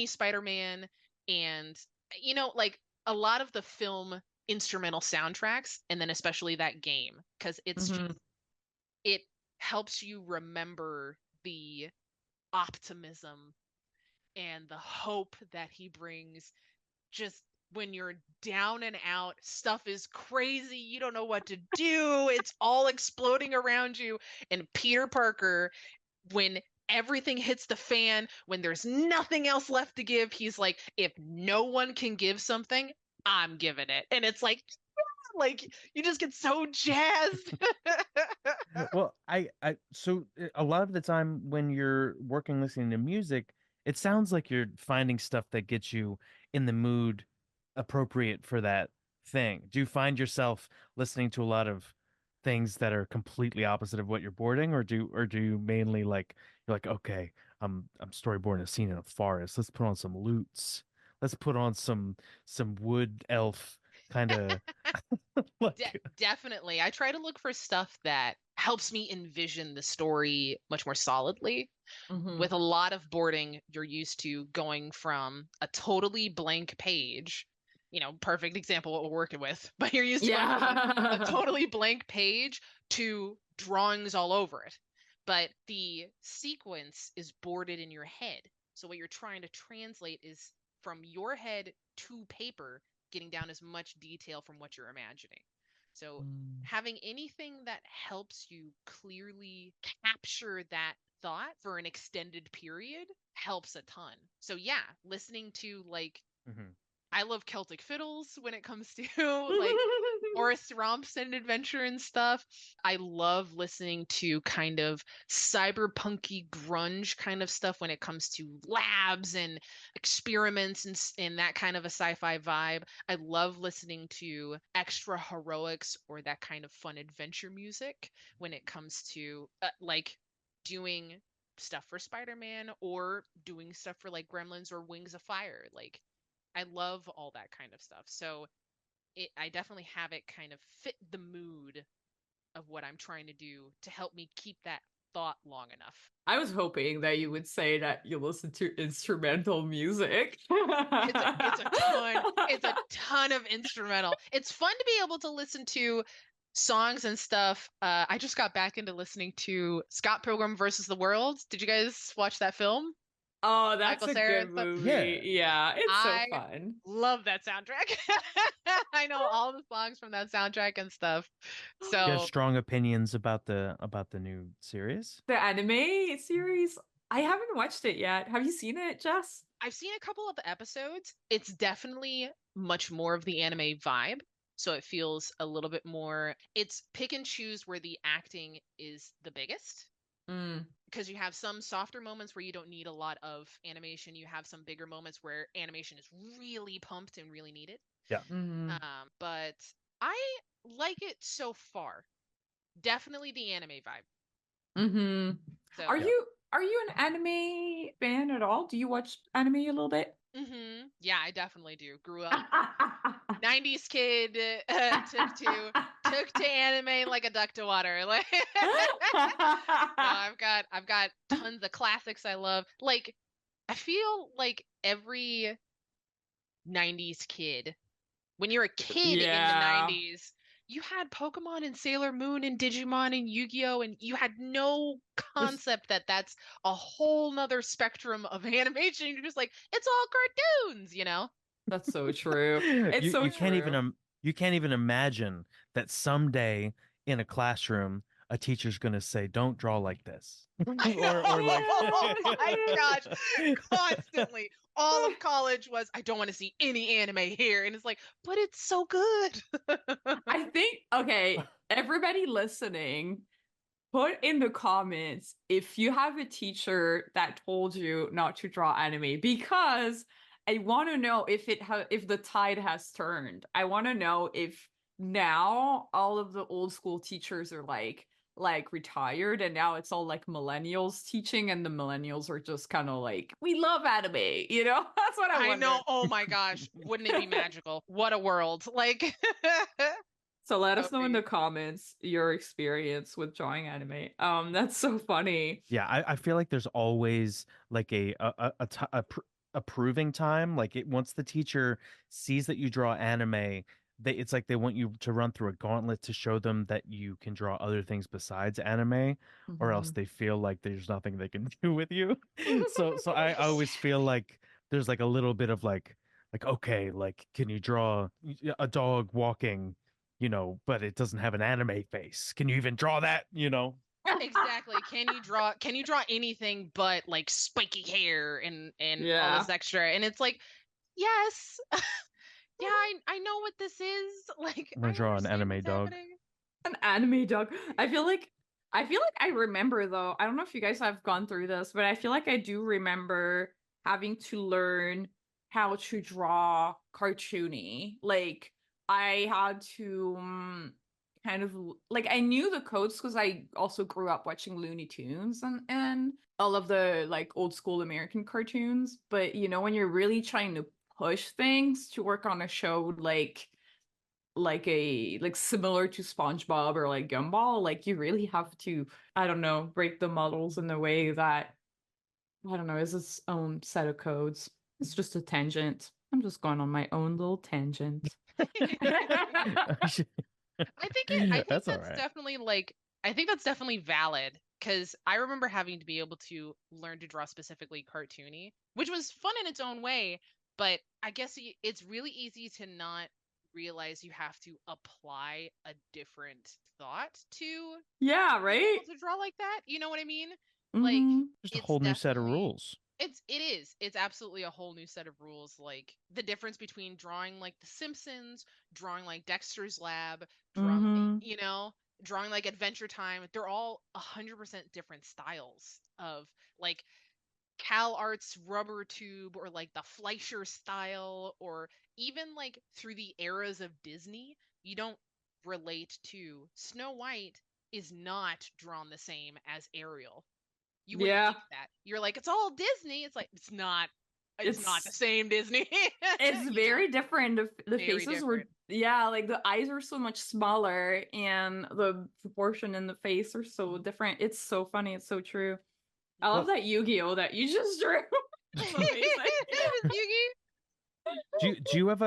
Spider-Man, and like a lot of the film instrumental soundtracks, and then especially that game, because it helps you remember the optimism and the hope that he brings just when you're down and out, stuff is crazy, you don't know what to do, it's all exploding around you. And Peter Parker, when everything hits the fan, when there's nothing else left to give, he's like, if no one can give something, I'm giving it. And it's like you just get so jazzed. Well, so a lot of the time when you're working listening to music, it sounds like you're finding stuff that gets you in the mood appropriate for that thing. Do you find yourself listening to a lot of things that are completely opposite of what you're boarding, or do you mainly like you're like, okay, I'm storyboarding a scene in a forest. Let's put on some lutes. Let's put on some wood elf kind of Definitely. I try to look for stuff that helps me envision the story much more solidly. With a lot of boarding, you're used to going from a totally blank page, perfect example what we're working with, but you're used to going from a totally blank page to drawings all over it. But the sequence is boarded in your head. So what you're trying to translate is from your head to paper, getting down as much detail from what you're imagining. So having anything that helps you clearly capture that thought for an extended period helps a ton. So yeah, listening to I love Celtic fiddles when it comes to like forest romps and adventure and stuff. I love listening to kind of cyberpunky grunge kind of stuff when it comes to labs and experiments and that kind of a sci-fi vibe. I love listening to extra heroics or that kind of fun adventure music when it comes to doing stuff for Spider-Man or doing stuff for like Gremlins or Wings of Fire. Like I love all that kind of stuff. So I definitely have it kind of fit the mood of what I'm trying to do to help me keep that thought long enough. I was hoping that you would say that you listen to instrumental music. It's a ton of instrumental. It's fun to be able to listen to songs and stuff. I just got back into listening to Scott Pilgrim versus the World. Did you guys watch that film? Oh, that's Michael a Cera good and stuff. movie. Yeah. Yeah, it's so I fun. love that soundtrack. I know all the songs from that soundtrack and stuff. Do you have So strong opinions about the new series? The anime series, I haven't watched it yet. Have you seen it, Jess? I've seen a couple of the episodes. It's definitely much more of the anime vibe. So it feels a little bit more, it's pick and choose where the acting is the biggest. Mm. Because you have some softer moments where you don't need a lot of animation. You have some bigger moments where animation is really pumped and really needed. Yeah. Mm-hmm. But I like it so far. Definitely the anime vibe. Mm-hmm. So, Are you an anime fan at all? Do you watch anime a little bit? yeah, I definitely do. Grew up 90s kid, took to anime like a duck to water. Like no, I've got tons of classics I love. Like I feel like every 90s kid, when you're a kid in the Yeah. 90s, you had Pokemon and Sailor Moon and Digimon and Yu-Gi-Oh! And you had no This concept that that's a whole nother spectrum of animation. You're just like, it's all cartoons, you know? That's so true. It's you so you can't even true. you can't even imagine that someday in a classroom a teacher's going to say, "Don't draw like this," I know. or like. Oh my gosh. Constantly. All of college was, I don't want to see any anime here. And it's like, but it's so good. I think, okay, everybody listening, put in the comments if you have a teacher that told you not to draw anime, because I want to know if the tide has turned. I want to know if now all of the old school teachers are like retired, and now it's all like millennials teaching, and the millennials are just kind of like, we love anime, you know? That's what I I wonder. know. Oh my gosh. Wouldn't it be magical? What a world. Like, So let that us would know in the be. comments your experience with drawing anime. That's so funny. Yeah, I feel like there's always like approving time. Like it once the teacher sees that you draw anime, it's like they want you to run through a gauntlet to show them that you can draw other things besides anime, or else Mhm. they feel like there's nothing they can do with you. So I always feel like there's like a little bit of like okay, like can you draw a dog walking, but it doesn't have an anime face. Can you even draw that, Exactly. Can you draw anything but like spiky hair and all Yeah. this extra? And it's like, yes. Yeah, I know what this is. Like, I'm gonna I draw an understand anime what's dog. happening. An anime dog. I feel like I remember though. I don't know if you guys have gone through this, but I feel like I do remember having to learn how to draw cartoony. Like I had to kind of like I knew the codes because I also grew up watching Looney Tunes and all of the like old school American cartoons. But when you're really trying to push things to work on a show like similar to SpongeBob or like Gumball, like you really have to, I don't know, break the models in a way that, I don't know, is its own set of codes. It's just a tangent. I'm just going on my own little tangent. I think That's all that's right. definitely like I think that's definitely valid because I remember having to be able to learn to draw specifically cartoony, which was fun in its own way, but I guess it's really easy to not realize you have to apply a different thought to Yeah, being right? able to draw like that. You know what I mean? Like Mm-hmm. Just a it's whole new set of definitely rules. it's absolutely a whole new set of rules. Like the difference between drawing like The Simpsons, drawing like Dexter's Lab, drawing Mm-hmm. drawing like Adventure Time. They're all 100% different styles of like Cal Arts rubber tube or like the Fleischer style or even like through the eras of Disney, you don't relate to Snow White is not drawn the same as Ariel. You wouldn't Yeah. think that. You're like, it's all Disney. It's like, it's not. It's not the same Disney. It's very different. The Very faces were, different. yeah, like the eyes are so much smaller and the proportion in the face are so different. It's so funny. It's so true. I love that Yu-Gi-Oh that you just drew. It's amazing. Yugi. Do you have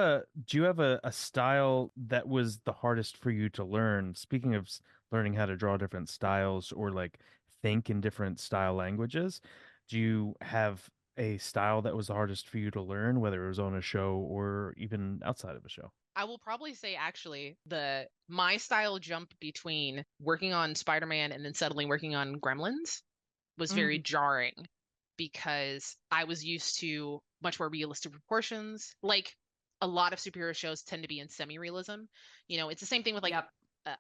a style that was the hardest for you to learn? Speaking of learning how to draw different styles or like think in different style languages, do you have a style that was the hardest for you to learn, whether it was on a show or even outside of a show? I will probably say actually my style jump between working on Spider-Man and then suddenly working on Gremlins was very jarring because I was used to much more realistic proportions. Like a lot of superhero shows tend to be in semi-realism. You know, it's the same thing with like Yep.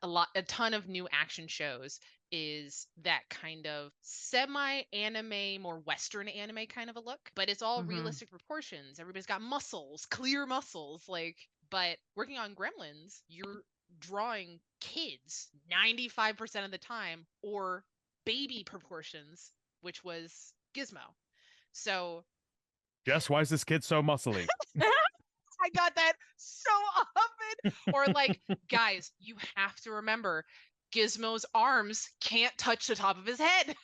a ton of new action shows is that kind of semi-anime, more Western anime kind of a look, but it's all realistic proportions. Everybody's got muscles, clear muscles, like. But working on Gremlins, you're drawing kids 95% of the time, or baby proportions, which was Gizmo. So Jess, why is this kid so muscly? I got that so often. Or like, guys, you have to remember Gizmo's arms can't touch the top of his head.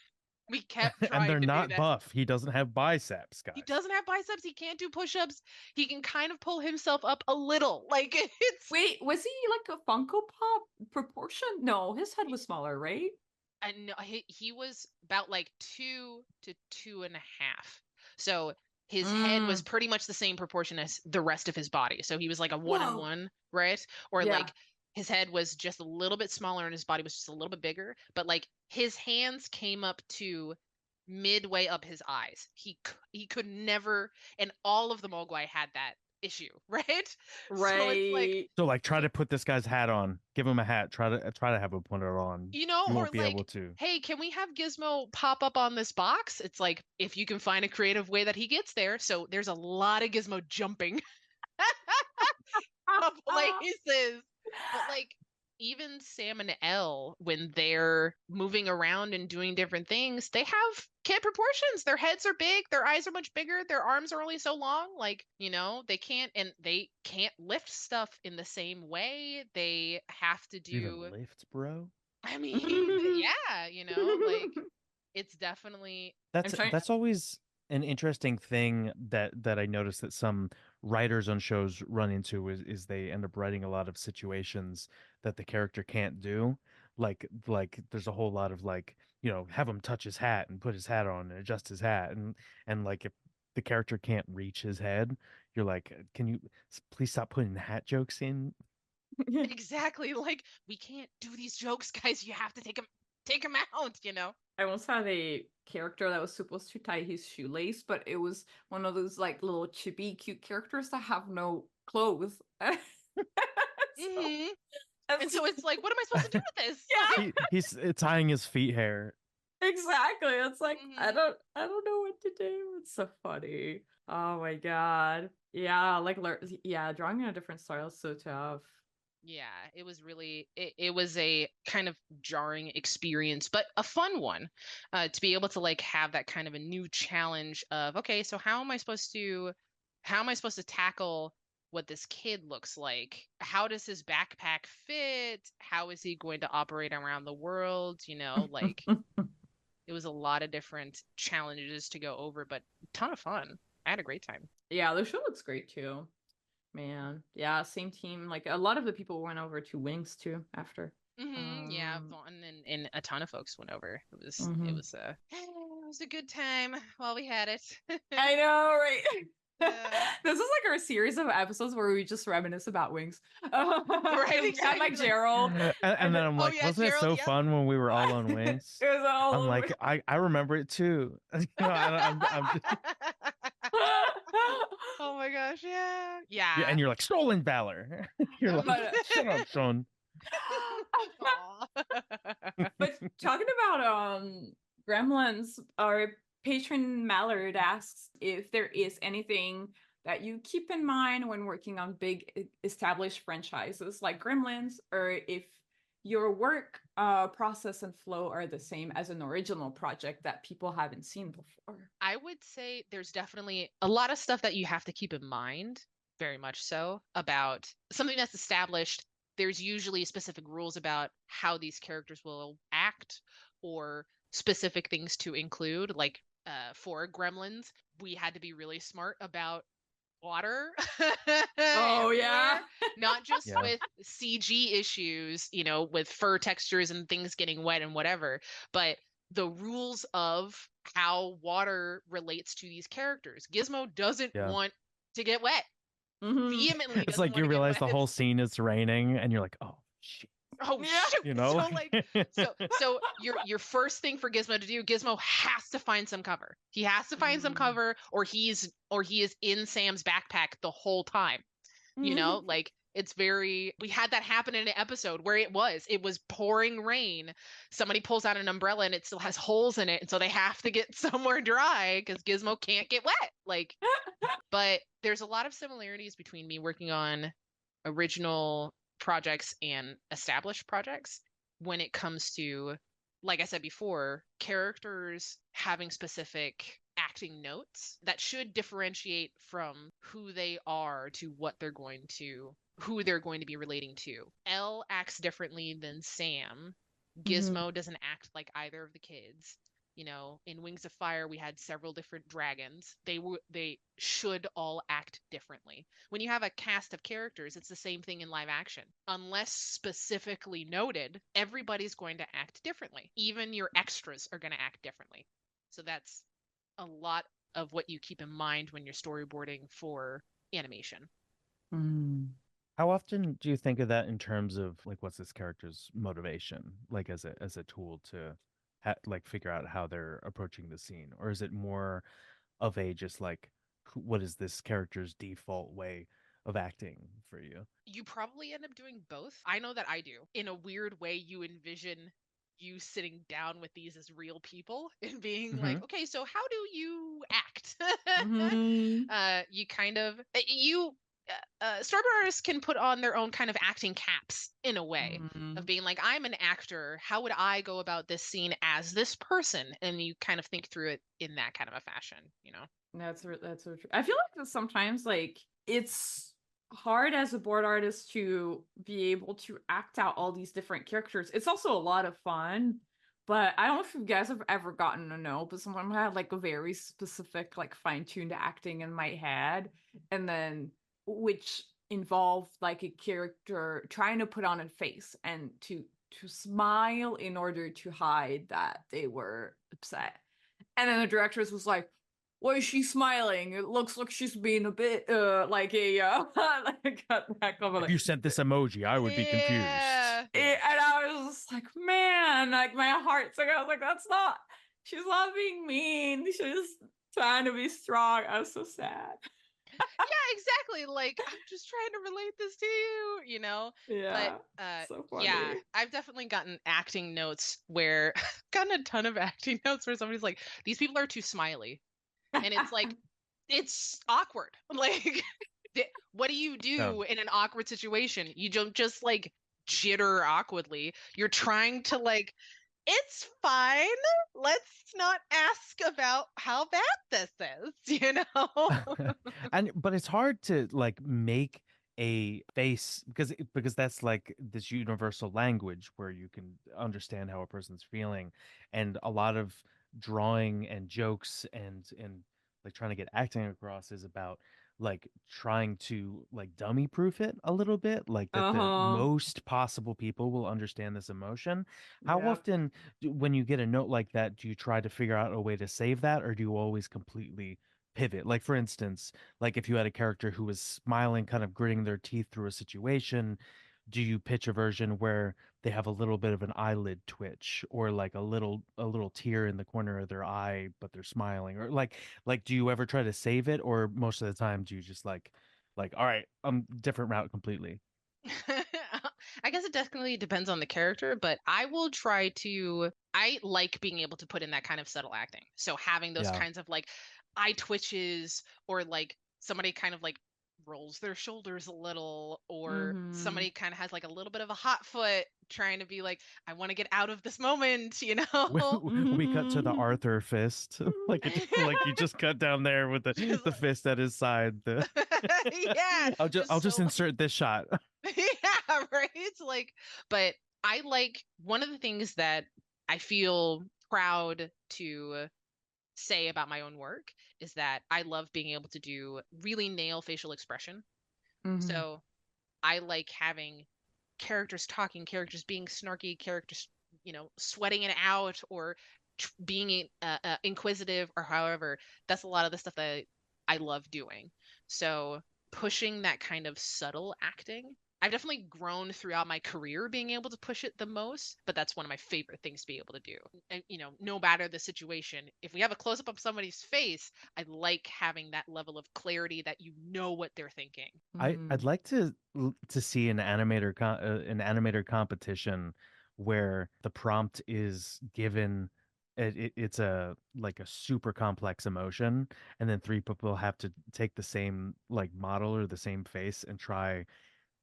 We kept trying And they're to not do that. buff. He doesn't have biceps, guys. He doesn't have biceps. He can't do push-ups. He can kind of pull himself up a little. Like it's Wait, was he like a Funko Pop proportion? No, his head was smaller, right? I know he was about like 2 to 2.5. So his head was pretty much the same proportion as the rest of his body. So he was like a 1-in-1, right? Or Yeah. like his head was just a little bit smaller and his body was just a little bit bigger. But like his hands came up to midway up his eyes. He could never, and all of the Mogwai had that issue, right? So it's like, Right. So like try to put this guy's hat on. Give him a hat. Try to have him put it on. you know, You or won't be like, able to. hey, can we have Gizmo pop up on this box? It's like if you can find a creative way that he gets there. So there's a lot of Gizmo jumping of places. But like even Sam and Elle, when they're moving around and doing different things, they have kid proportions. Their heads are big, their eyes are much bigger, their arms are only so long. Like, you know, they can't lift stuff in the same way. They have to do Even lifts, bro. I mean, yeah, you know, like it's definitely That's always an interesting thing that I notice that some writers on shows run into is they end up writing a lot of situations that the character can't do. Like there's a whole lot of like, have him touch his hat and put his hat on and adjust his hat and like if the character can't reach his head, you're like, can you please stop putting hat jokes in? exactly like we can't do these jokes, guys. You have to take him out, you know. I once had a character that was supposed to tie his shoelace, but it was one of those like little chibi cute characters that have no clothes. Mm-hmm. And so it's like, what am I supposed to do with this? Yeah. He's tying his feet hair. Exactly. It's like I don't know what to do. It's so funny. Oh my god. Yeah, like drawing in a different style is so tough. Yeah, it was really it was a kind of jarring experience, but a fun one. To be able to like have that kind of a new challenge of, okay, so how am I supposed to tackle what this kid looks like? How does his backpack fit? How is he going to operate around the world? You know, like it was a lot of different challenges to go over, but a ton of fun. I had a great time. Yeah, the show looks great too. Man, yeah, same team. Like a lot of the people went over to Wings too after. Yeah, and a ton of folks went over. It was a good time while we had it. I know, right? Yeah. This is like our series of episodes where we just reminisce about Wings. Right, We had like exactly. Gerald. And then I'm like, yeah, wasn't Gerald, it so yep. fun when we were all on Wings? It was all I'm over. like, I remember it too. I'm just... Oh my gosh, yeah. Yeah, and you're like, stolen valor. You're like, shut up, Sean. But talking about Gremlins, our patron Mallard asks if there is anything that you keep in mind when working on big established franchises like Gremlins, or if your work process and flow are the same as an original project that people haven't seen before? I would say there's definitely a lot of stuff that you have to keep in mind, very much so, about something that's established. There's usually specific rules about how these characters will act or specific things to include. Like for Gremlins, we had to be really smart about water Oh yeah. everywhere, not just Yeah. with CG issues, you know, with fur textures and things getting wet and whatever, but the rules of how water relates to these characters. Gizmo doesn't Yeah. want to get wet. Mhm. Vehemently It's doesn't like want you to get realize the wet. whole scene is raining and you're like, oh shit. Oh Yeah. shoot. You know? So like so your first thing for Gizmo to do, Gizmo has to find some cover. He has to find some cover or he is in Sam's backpack the whole time. You know, like it's very, we had that happen in an episode where it was pouring rain. Somebody pulls out an umbrella and it still has holes in it, and so they have to get somewhere dry because Gizmo can't get wet. Like, but there's a lot of similarities between me working on original projects and established projects when it comes to, like I said before, characters having specific acting notes that should differentiate from who they are to who they're going to be relating to. Elle acts differently than Sam. Gizmo doesn't act like either of the kids. You know, in Wings of Fire, we had several different dragons. They should all act differently. When you have a cast of characters, it's the same thing in live action. Unless specifically noted, everybody's going to act differently. Even your extras are going to act differently. So that's a lot of what you keep in mind when you're storyboarding for animation. How often do you think of that in terms of like what's this character's motivation, like as a tool to like figure out how they're approaching the scene, or is it more of a just like what is this character's default way of acting for you? You probably end up doing both. I know that I do. In a weird way, you envision you sitting down with these as real people and being Mm-hmm. like, okay, so how do you act? Mhm. You kind of storyboard artists can put on their own kind of acting caps in a way of being like, I'm an actor, how would I go about this scene as this person? And you kind of think through it in that kind of a fashion, you know. That's so true. I feel like that sometimes like it's hard as a board artist to be able to act out all these different characters. It's also a lot of fun, but I don't know if you guys have ever gotten to know, but sometimes I had like a very specific, like fine-tuned acting in my head, and then which involved like a character trying to put on a face and to smile in order to hide that they were upset. And then the directress was like, why is she smiling? It looks like she's being a bit like a like cut back over If like you sent this emoji, I would be confused. Yeah. and I was just like, man, like my heart's like, I was like, that's not, she's not being mean, she's trying to be strong. I was so sad. Yeah, exactly. Like, I'm just trying to relate this to you, you know? Yeah, But so funny. yeah, I've definitely gotten acting notes where gotten a ton of acting notes where somebody's like, these people are too smiley. And it's like, it's awkward. Like, what do you No. do in an awkward situation? You don't just like jitter awkwardly. You're trying to like, it's fine. Let's not ask about how bad this is, you know? But it's hard to like make a face because that's like this universal language where you can understand how a person's feeling, and a lot of drawing and jokes and like trying to get acting across is about like trying to like dummy proof it a little bit, like that the Uh-huh. most possible people will understand this emotion. How Yep. often when you get a note like that, do you try to figure out a way to save that, or do you always completely pivot? Like for instance, like if you had a character who was smiling, kind of gritting their teeth through a situation, do you pitch a version where they have a little bit of an eyelid twitch, or like a little tear in the corner of their eye but they're smiling, or like do you ever try to save it, or most of the time do you just like all right, different route completely? I guess it definitely depends on the character, but I will try to. I like being able to put in that kind of subtle acting. So having those Yeah. kinds of like eye twitches, or like somebody kind of like rolls their shoulders a little, or Mhm. somebody kind of has like a little bit of a hot foot trying to be like, I want to get out of this moment, you we, know? we cut to the Mhm. Arthur fist, like you just cut down there with Just the fist at his side. yeah, I'll just just so insert this shot. yeah, right. It's like, but I like one of the things that I feel proud to say about my own work is that I love being able to do really nail facial expression. Mhm. So I like having characters talking, characters being snarky, characters, sweating it out or being inquisitive or however. That's a lot of the stuff that I love doing. So pushing that kind of subtle acting. I've definitely grown throughout my career being able to push it the most, but that's one of my favorite things to be able to do. And, no matter the situation, if we have a close up of somebody's face, I like having that level of clarity that you know what they're thinking. I'd like to see an animator competition where the prompt is given it's a like a super complex emotion, and then three people have to take the same like model or the same face and try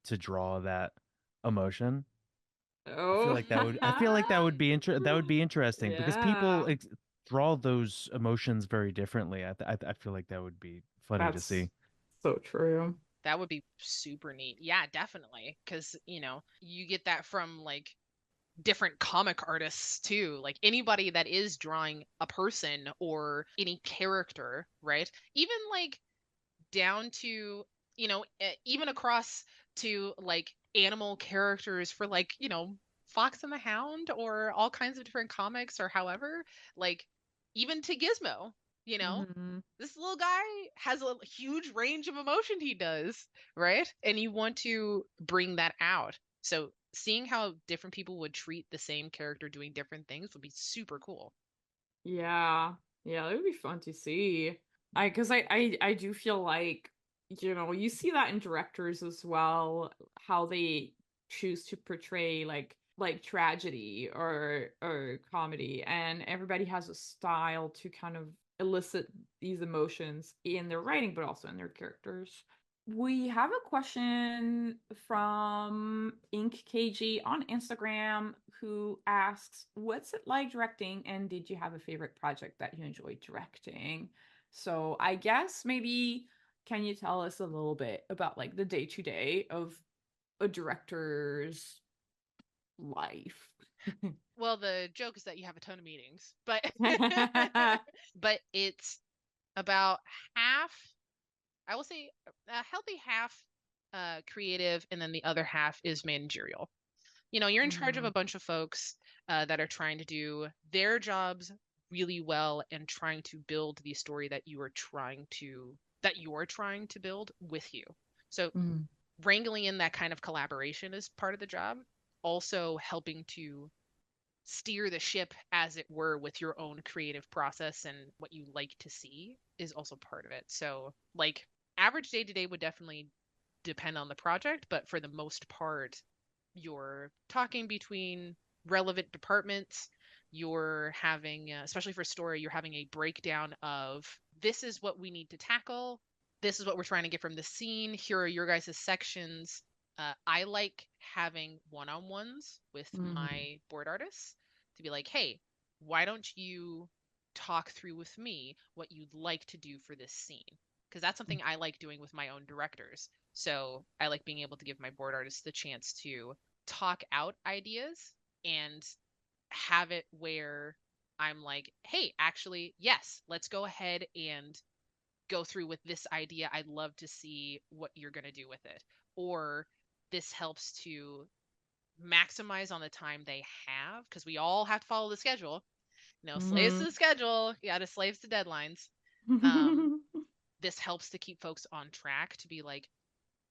to draw that emotion. Oh. I feel like that would be interesting because people Yeah. draw those emotions very differently. I feel like that would be funny to That's see. so true. That would be super neat. Yeah, definitely. Because, you get that from like different comic artists too. Like anybody that is drawing a person or any character, right? Even like down to, even across to like animal characters for like, Fox and the Hound or all kinds of different comics or however, like even to Gizmo, you know, Mhm. this little guy has a huge range of emotion he does, right? And you want to bring that out. So seeing how different people would treat the same character doing different things would be super cool. Yeah. Yeah, that would be fun to see. Because I do feel like, you see that in directors as well, how they choose to portray like tragedy or comedy, and everybody has a style to kind of elicit these emotions in their writing, but also in their characters. We have a question from Ink KG on Instagram who asks, "What's it like directing, and did you have a favorite project that you enjoyed directing?" So I guess maybe can you tell us a little bit about like the day-to-day of a director's life? Well, the joke is that you have a ton of meetings, but but it's about half, I will say a healthy half creative and then the other half is managerial. You're in charge of a Mhm. bunch of folks that are trying to do their jobs really well and trying to build the story that you are trying to build with you. So Mhm. wrangling in that kind of collaboration is part of the job. Also helping to steer the ship, as it were, with your own creative process and what you like to see is also part of it. So, like, average day to day would definitely depend on the project, but for the most part, you're talking between relevant departments. You're having, especially for story, you're having a breakdown of this is what we need to tackle. This is what we're trying to get from the scene. Here are your guys' sections. I like having one-on-ones with Mhm. my board artists to be like, hey, why don't you talk through with me what you'd like to do for this scene? Because that's something I like doing with my own directors. So I like being able to give my board artists the chance to talk out ideas and have it where I'm like, hey, actually, yes, let's go ahead and go through with this idea. I'd love to see what you're going to do with it. Or this helps to maximize on the time they have because we all have to follow the schedule. Slaves to Mhm. the schedule, you got to slaves to deadlines. Um, this helps to keep folks on track to be like,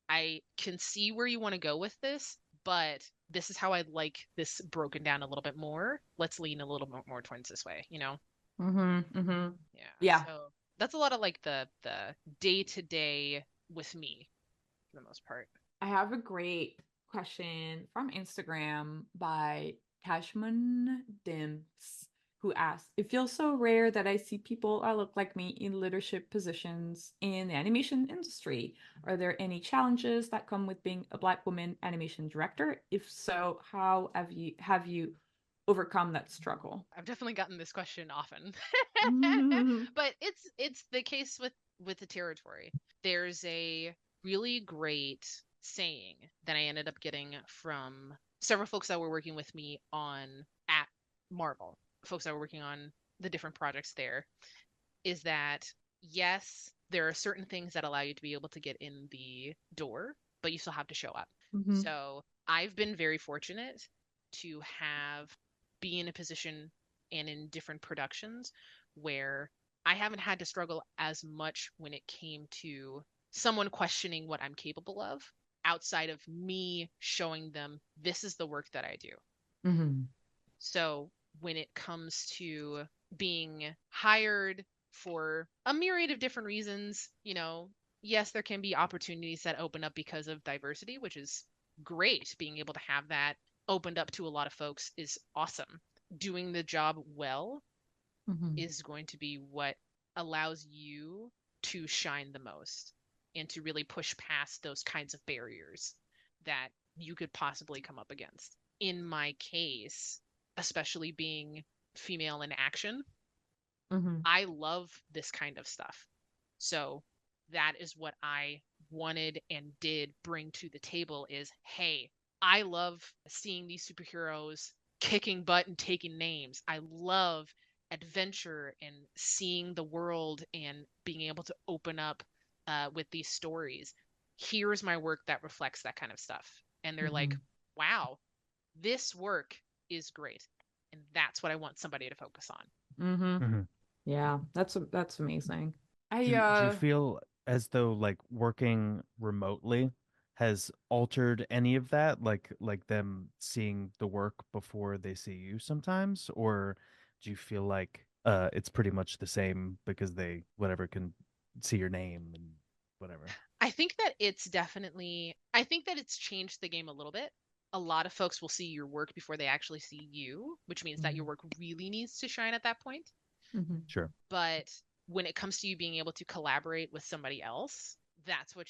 I can see where you want to go with this, but this is how I'd like this broken down a little bit more. Let's lean a little bit more towards this way. Mhm. Mhm. Yeah. Yeah. So that's a lot of like the day to day with me for the most part. I have a great question from Instagram by Cashman Dimps, who asked, "It feels so rare that I see people that look like me in leadership positions in the animation industry. Are there any challenges that come with being a Black woman animation director? If so, how have you overcome that struggle?" I've definitely gotten this question often. Mhm. But it's the case with the territory. There's a really great saying that I ended up getting from several folks that were working with me on at Marvel, folks that were working on the different projects there, is that yes, there are certain things that allow you to be able to get in the door, but you still have to show up. Mhm. So I've been very fortunate to have be in a position and in different productions where I haven't had to struggle as much when it came to someone questioning what I'm capable of outside of me showing them this is the work that I do. Mhm. So when it comes to being hired for a myriad of different reasons, yes, there can be opportunities that open up because of diversity, which is great. Being able to have that opened up to a lot of folks is awesome. Doing the job well Mhm. is going to be what allows you to shine the most and to really push past those kinds of barriers that you could possibly come up against. In my case, especially being female in action, Mhm. I love this kind of stuff. So that is what I wanted and did bring to the table is, hey, I love seeing these superheroes kicking butt and taking names. I love adventure and seeing the world and being able to open up with these stories. Here's my work that reflects that kind of stuff. And they're like, Mhm. wow, this work is great. And that's what I want somebody to focus on. Mhm. hmm Yeah, that's amazing. I do you feel as though like working remotely has altered any of that, like them seeing the work before they see you sometimes, or do you feel like it's pretty much the same because they whatever can see your name and whatever? I think that it's changed the game a little bit. A lot of folks will see your work before they actually see you, which means that your Mhm. work really needs to shine at that point. Mhm. Sure. But when it comes to you being able to collaborate with somebody else, that's what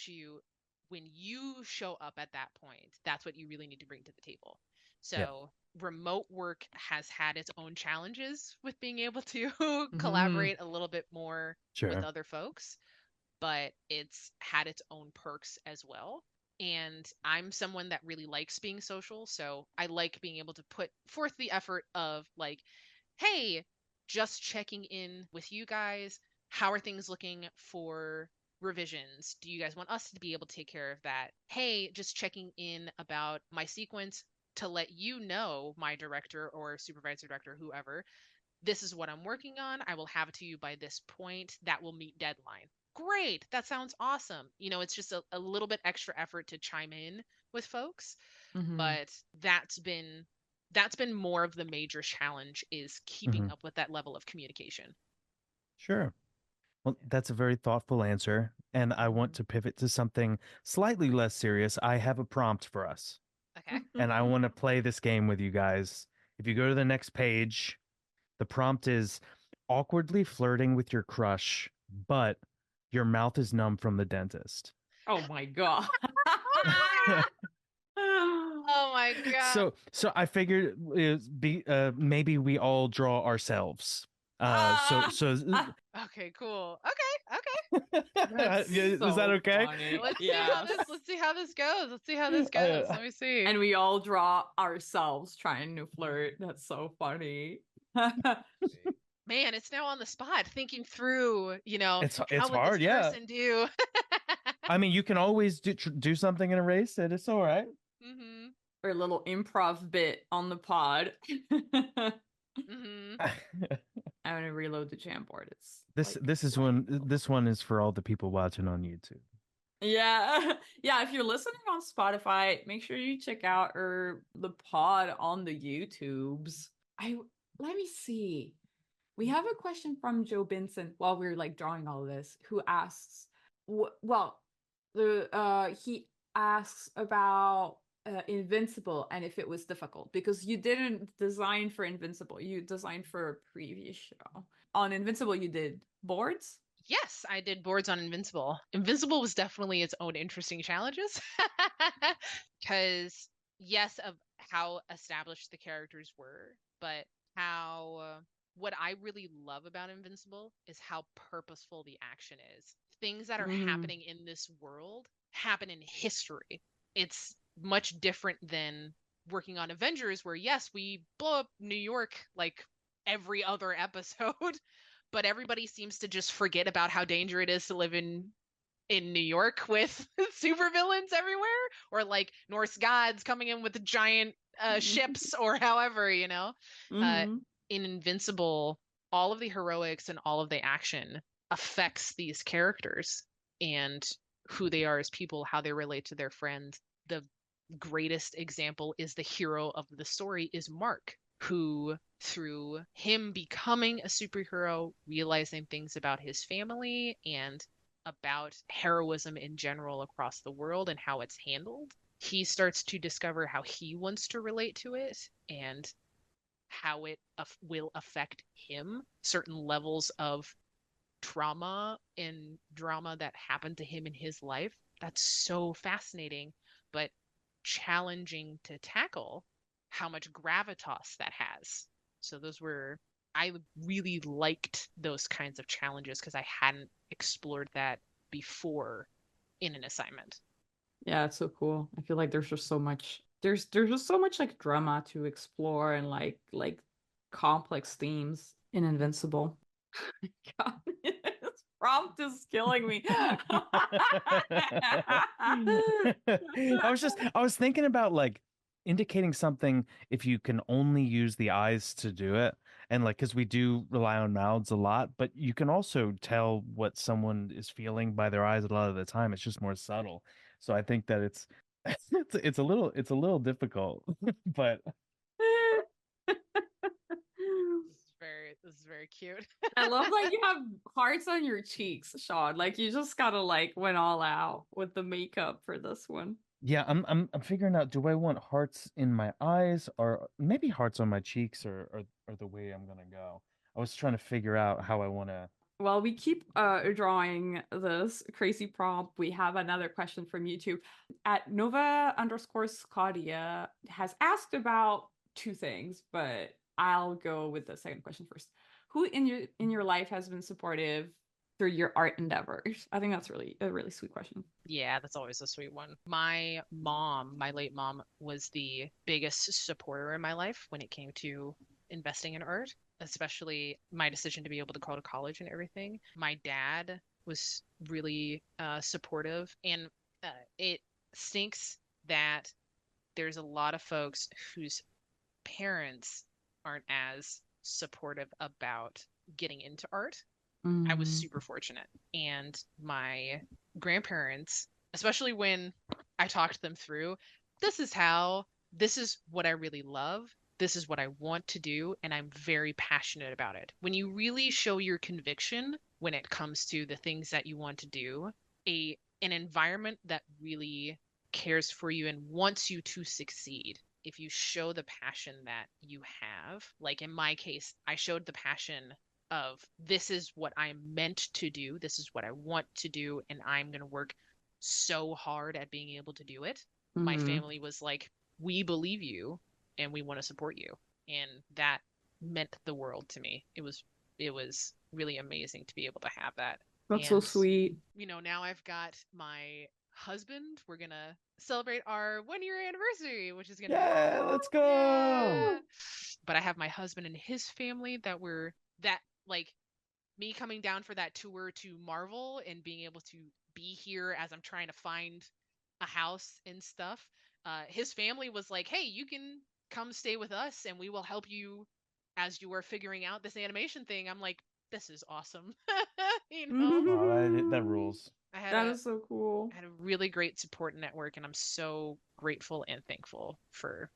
when you show up at that point, that's what you really need to bring to the table. Yeah. So remote work has had its own challenges with being able to Mhm. collaborate a little bit more with Sure. other folks, but it's had its own perks as well. And I'm someone that really likes being social. So I like being able to put forth the effort of like, hey, just checking in with you guys. How are things looking for revisions? Do you guys want us to be able to take care of that? Hey, just checking in about my sequence to let you know, my director or supervisor director, whoever, this is what I'm working on. I will have it to you by this point. That will meet deadline. Great. That sounds awesome. It's just a little bit extra effort to chime in with folks, Mhm. but that's been more of the major challenge is keeping hmm up with that level of communication. Sure. Well, that's a very thoughtful answer, and I want Mhm. to pivot to something slightly less serious. I have a prompt for us, Okay. and I want to play this game with you guys. If you go to the next page, the prompt is awkwardly flirting with your crush, but your mouth is numb from the dentist. Oh my god. Oh my god. So I figured maybe we all draw ourselves. Ah! Okay, cool. Okay, okay. That's is that so okay? funny. Let's Yes. see how this goes. Let's see how this goes. Uh, Let me see. And we all draw ourselves trying to flirt. That's so funny. Man, it's now on the spot thinking through, it's how would this hard, yeah. person do? I mean, you can always do something and erase it. It's all right. Mhm. Or a little improv bit on the pod. Mhm. I'm gonna reload the Jamboard. It's this like this is right. one this one is for all the people watching on YouTube. Yeah. Yeah, if you're listening on Spotify, make sure you check out the pod on the YouTubes. I Let me see. We have a question from Joe Benson while we're like drawing all of this, who asks, well, he asks about Invincible and if it was difficult, because you didn't design for Invincible, you designed for a previous show. On Invincible, you did boards. Yes, I did boards on Invincible. Invincible was definitely its own interesting challenges. Because, yes, of how established the characters were, but how what I really love about Invincible is how purposeful the action is. Things that are happening in this world happen in history. It's much different than working on Avengers, where, yes, we blow up New York like every other episode. But everybody seems to just forget about how dangerous it is to live in New York with supervillains everywhere, or like Norse gods coming in with giant ships, or however, you know. In Invincible, all of the heroics and all of the action affects these characters and who they are as people, how they relate to their friends. The greatest example is the hero of the story is Mark, who through him becoming a superhero, realizing things about his family and about heroism in general across the world and how it's handled, he starts to discover how he wants to relate to it and how it will affect him. Certain levels of trauma and drama that happened to him in his life. That's so fascinating, but challenging to tackle how much gravitas that has. So I really liked those kinds of challenges because I hadn't explored that before in an assignment. Yeah, it's so cool. I feel like there's just so much there's just so much like drama to explore and like complex themes in Invincible. God, this prompt is killing me. I was thinking about like indicating something if you can only use the eyes to do it. And like, because we do rely on mouths a lot, but you can also tell what someone is feeling by their eyes a lot of the time. It's just more subtle. So I think that it's it's a little difficult, but This is very cute. I love that you have hearts on your cheeks, Sean. Like you just gotta like went all out with the makeup for this one. yeah, I'm figuring out, do I want hearts in my eyes or maybe hearts on my cheeks or the way I'm gonna go. I was trying to figure out how I want to. While we keep drawing this crazy prompt, we have another question from YouTube. At Nova_Scotia has asked about two things, but I'll go with the second question first. Who in your life has been supportive through your art endeavors? I think that's really a really sweet question. Yeah, that's always a sweet one. My mom, my late mom, was the biggest supporter in my life when it came to investing in art, especially my decision to be able to go to college and everything. My dad was really supportive, and it stinks that there's a lot of folks whose parents aren't as supportive about getting into art. I was super fortunate. And my grandparents, especially when I talked them through, this is what I really love. This is what I want to do. And I'm very passionate about it. When you really show your conviction when it comes to the things that you want to do, an environment that really cares for you and wants you to succeed. If you show the passion that you have, like in my case, I showed the passion of this is what I'm meant to do, this is what I want to do, and I'm going to work so hard at being able to do it. My family was like, we believe you and we want to support you. And that meant the world to me. It was really amazing to be able to have that. That's so sweet. You know, now I've got my husband. We're gonna celebrate our 1 year anniversary, which is gonna be let's go. Yeah. But I have my husband and his family that like me coming down for that tour to Marvel and being able to be here as I'm trying to find a house and stuff. His family was like, "Hey, you can come stay with us and we will help you as you are figuring out this animation thing." I'm like, this is awesome. You know? Oh, that rules. That is so cool. I had a really great support network, and I'm so grateful and thankful for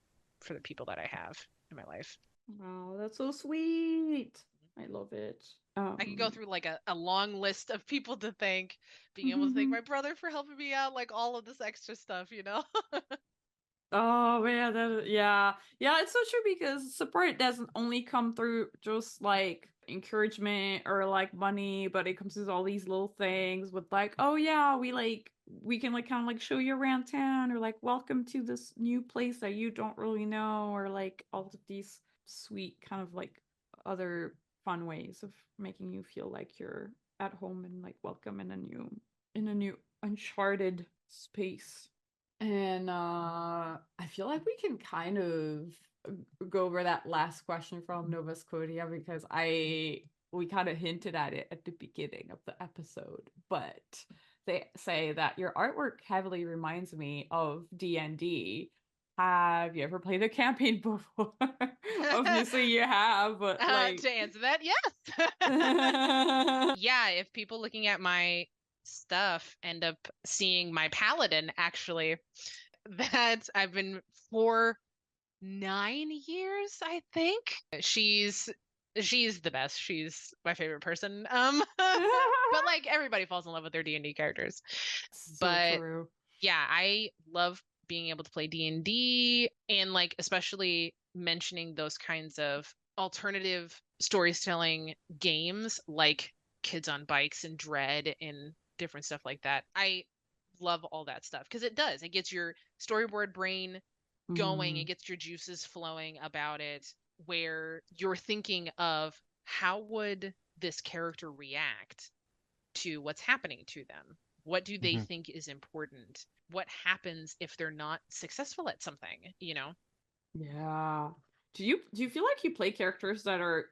the people that I have in my life. Wow, that's so sweet. I love it. I could go through like a long list of people to thank, being able to thank my brother for helping me out, like all of this extra stuff, you know? Oh man, yeah. Yeah, it's so true because support doesn't only come through just like encouragement or like money, but it comes through all these little things with like, oh yeah, we can like kind of like show you around town or like welcome to this new place that you don't really know or like all of these sweet kind of like other fun ways of making you feel like you're at home and like welcome in a new uncharted space. And I feel like we can kind of go over that last question from Nova Scotia because we kind of hinted at it at the beginning of the episode, but they say that your artwork heavily reminds me of D&D. Have you ever played a campaign before? Obviously you have, but like To answer that, yes. Yeah, if people looking at my stuff end up seeing my paladin, actually, that I've been for 9 years, I think. She's the best. She's my favorite person. But like everybody falls in love with their D&D characters. So But true. yeah, I love being able to play D&D and like especially mentioning those kinds of alternative storytelling games like Kids on Bikes and Dread and different stuff like that. I love all that stuff because it gets your storyboard brain going, it gets your juices flowing about it where you're thinking of how would this character react to what's happening to them? What do they Hmm. think is important? What happens if they're not successful at something, you know? Yeah. Do you feel like you play characters that are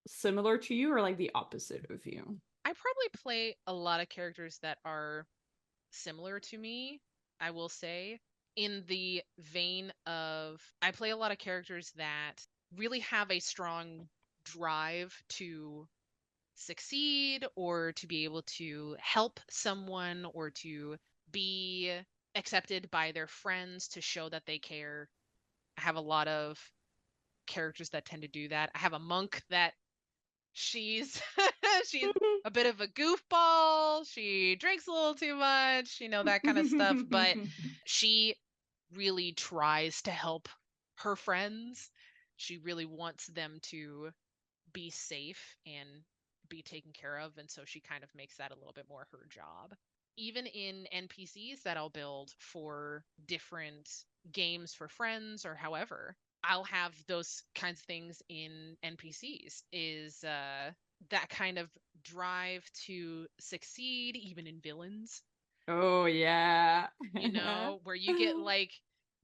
similar to you or like the opposite of you? I probably play a lot of characters that are similar to me, I will say, in the vein of I play a lot of characters that really have a strong drive to succeed or to be able to help someone or to be accepted by their friends to show that they care. I have a lot of characters that tend to do that. I have a monk that she's she's a bit of a goofball. She drinks a little too much, that kind of stuff, but she really tries to help her friends. She really wants them to be safe and be taken care of. And so she kind of makes that a little bit more her job. Even in NPCs that I'll build for different games for friends or however, I'll have those kinds of things in NPCs is that kind of drive to succeed, even in villains, Oh yeah. where you get like,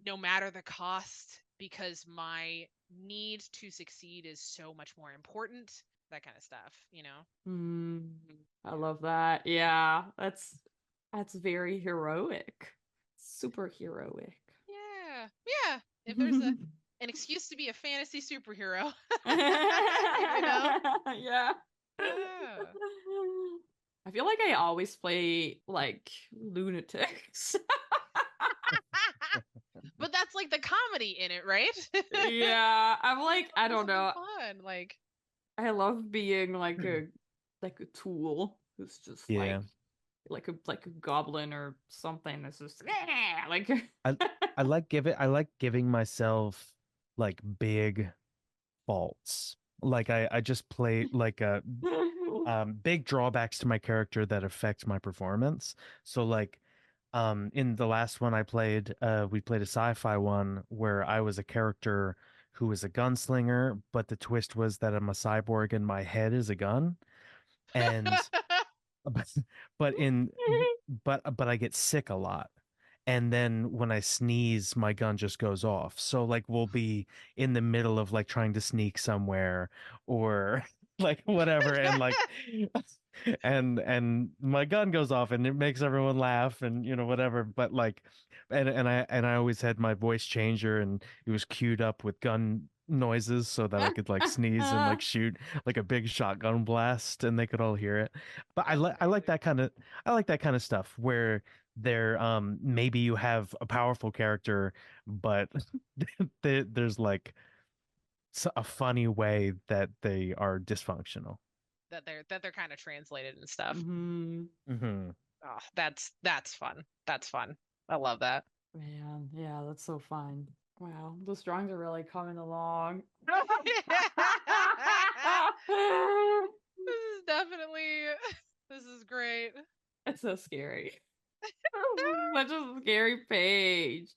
no matter the cost, because my need to succeed is so much more important, that kind of stuff. Mm, I Yeah. love that. Yeah, that's very heroic. Super heroic. Yeah. Yeah. If there's an excuse to be a fantasy superhero, you know? Yeah. Yeah. I feel like I always play like lunatics. But that's like the comedy in it, right? Yeah, I'm like, I Do don't something know. fun. Like, I love being like a tool who's just Yeah. like a goblin or something that's just like I I like giving myself like big faults. Like I just play like a big drawbacks to my character that affect my performance. So like in the last one I played, we played a sci-fi one where I was a character who was a gunslinger, but the twist was that I'm a cyborg and my head is a gun. And but but in but I get sick a lot. And then when I sneeze, my gun just goes off. So like we'll be in the middle of like trying to sneak somewhere or like whatever and like and my gun goes off and it makes everyone laugh and whatever, but like and I always had my voice changer and it was queued up with gun noises so that I could like sneeze and like shoot like a big shotgun blast and they could all hear it. But that's I like amazing. I like that kind of stuff where there maybe you have a powerful character but there's like a funny way that they are dysfunctional. That they're kind of translated and stuff. Mhm. Hmm. Oh, that's fun. That's fun. I love that. Man, yeah, that's so fun. Wow, those drawings are really coming along. This is definitely, this is great. It's so scary. Such a scary page.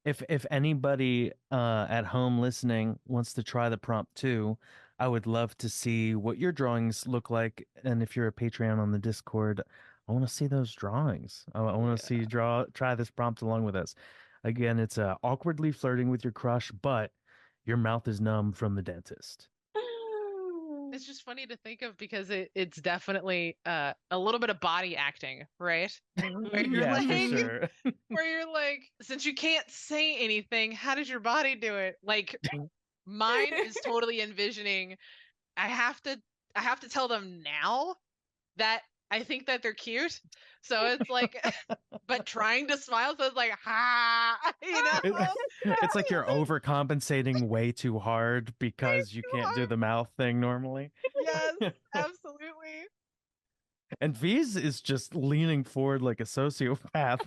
If anybody at home listening wants to try the prompt too, I would love to see what your drawings look like. And if you're a Patreon on the Discord, I want to see those drawings. I want to see you try this prompt along with us. Again, it's awkwardly flirting with your crush, but your mouth is numb from the dentist. It's just funny to think of because it's definitely a little bit of body acting, right? Where you're Yeah, for like, sure. where you're like, since you can't say anything, how does your body do it? Like mine is totally envisioning I have to tell them now that I think that they're cute. So it's like but trying to smile, so it's like ha, you know? It's like you're overcompensating way too hard Way because you too can't do hard. the mouth thing normally. Yes, absolutely. And V's is just leaning forward like a sociopath.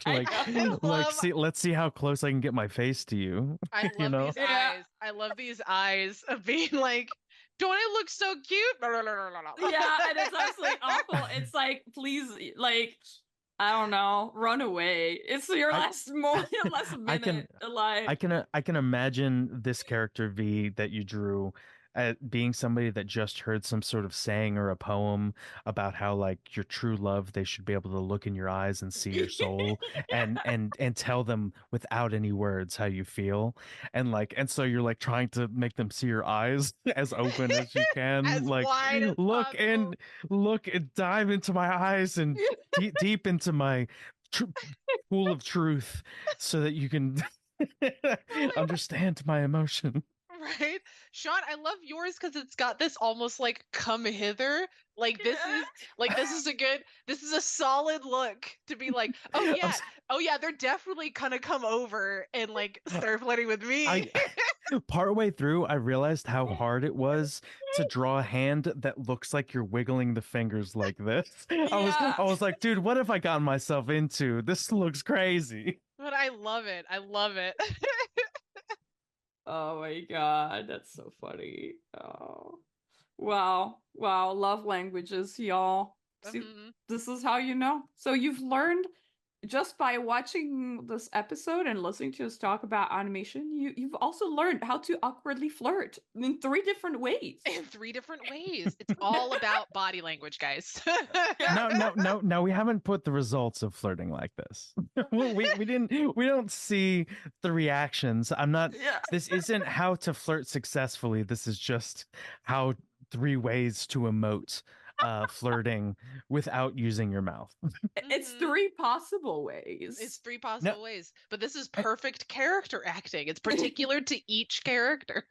Let's see how close I can get my face to you. I You love know? these Yeah. eyes. I love these eyes of being like, don't I look so cute? Yeah, and it's absolutely awful. It's like, please, like, I don't know, run away. It's your I- last moment, your last I can minute alive. I can imagine this character V that you drew being somebody that just heard some sort of saying or a poem about how like your true love, they should be able to look in your eyes and see your soul and tell them without any words how you feel. And so you're like trying to make them see your eyes as open as you can. As Like wide as look possible. look and dive into my eyes and deep into my tr- pool of truth so that you can understand my emotion. Right? Sean, I love yours because it's got this almost like come hither. Like this is a good, this is a solid look to be like, oh yeah, they're definitely gonna come over and like start flirting with me. I partway through, I realized how hard it was to draw a hand that looks like you're wiggling the fingers like this. Yeah. I was like, dude, what have I gotten myself into? This looks crazy. But I love it. I love it. Oh my god, that's so funny. Oh. Wow. Wow, love languages, y'all. See, Mhm. this is how you know. So you've learned just by watching this episode and listening to us talk about animation, you've also learned how to awkwardly flirt in 3 different ways. In 3 different ways. It's all about body language, guys. No, we haven't put the results of flirting like this. We don't see the reactions. I'm not Yeah. This isn't how to flirt successfully. This is just how 3 ways to emote flirting without using your mouth. It's Mhm. 3 possible ways. It's 3 No, possible ways. But this is and, perfect character acting. It's particular to each character.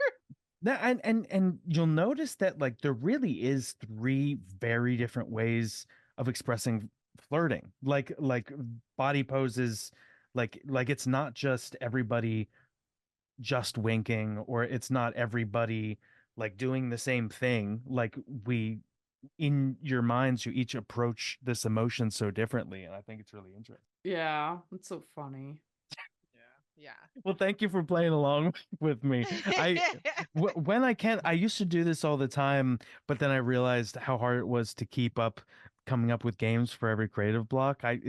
and you'll notice that like there really is 3 very different ways of expressing flirting. Like body poses, like it's not just everybody just winking, or it's not everybody like doing the same thing. Like we in your minds you each approach this emotion so differently, and I think it's really interesting. Yeah, it's so funny. Yeah. Well, thank you for playing along with me. When I can, I used to do this all the time, but then I realized how hard it was to keep up coming up with games for every creative block. I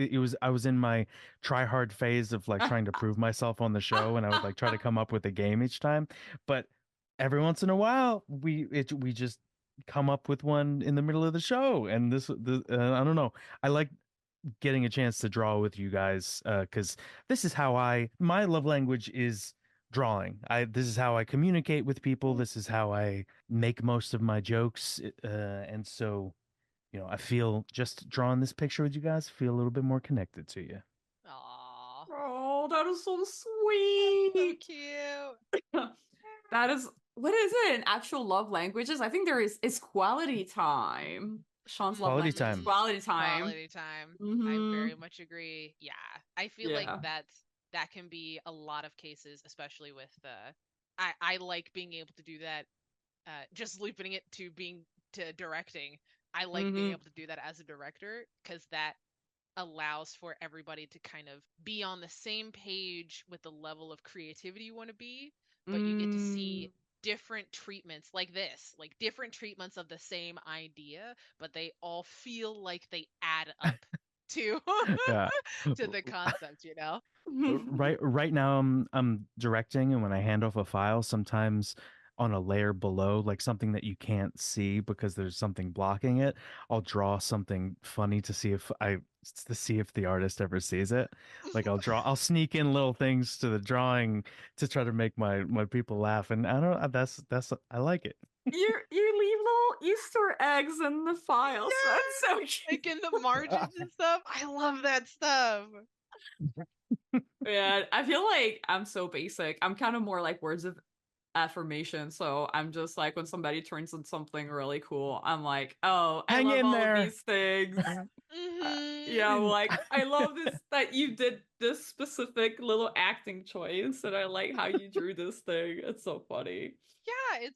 was in my try hard phase of like trying to prove myself on the show, and I would like try to come up with a game each time. But every once in a while, we just come up with one in the middle of the show, and I don't know. I like getting a chance to draw with you guys because this is how my love language is drawing. This is how I communicate with people. This is how I make most of my jokes, and so I feel just drawing this picture with you guys, feel a little bit more connected to you. Aw. Oh, that is so So sweet. cute. That is, what is it in actual love languages? I think there is quality time. Sean's love Quality language is time. quality time. Quality time. I Mm-hmm. very much agree. Yeah. I feel like Yeah. that can be a lot of cases, especially with I like being able to do that, just looping it to being to directing. I like being Mm-hmm. able to do that as a director because that allows for everybody to kind of be on the same page with the level of creativity you want to be, but you get to see different treatments like this, like different treatments of the same idea, but they all feel like they add up to Yeah. to the concept, you know? Right now I'm directing, and when I hand off a file, sometimes on a layer below, like something that you can't see because there's something blocking it, I'll draw something funny to see if the artist ever sees it. Like I'll sneak in little things to the drawing to try to make my people laugh, and I don't that's I like it. You leave little Easter eggs in the files. That's so cute. Like in the margins and stuff. I love that stuff. Yeah, I feel like I'm so basic. I'm kind of more like words of affirmation. So I'm just like when somebody turns in something really cool, I'm like, oh, I Hang love in all of there. these things. Yeah, I'm like, I love this that you did this specific little acting choice, and I like how you drew this thing. It's so funny. Yeah,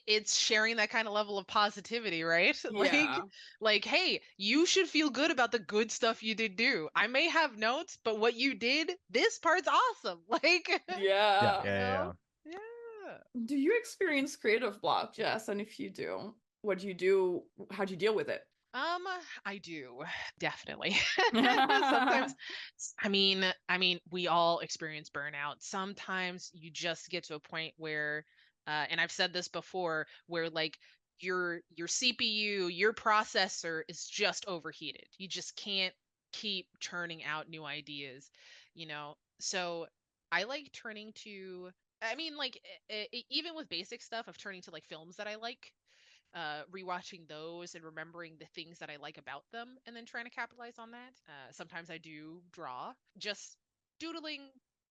it's sharing that kind of level of positivity, right? Yeah. Like hey, you should feel good about the good stuff you did do. I may have notes, but what you did, this part's awesome. Like Yeah, Yeah. you know? yeah, Yeah. Do you experience creative block, Jess? And if you do, what do you do? How do you deal with it? I do definitely. Mm-hmm. Sometimes, I mean, we all experience burnout. Sometimes you just get to a point where, and I've said this before, where like your CPU, your processor is just overheated. You just can't keep churning out new ideas, you know. So I like turning to, I mean, like even with basic stuff of turning to like films that I like, rewatching those and remembering the things that I like about them and then trying to capitalize on that. Sometimes I do draw, just doodling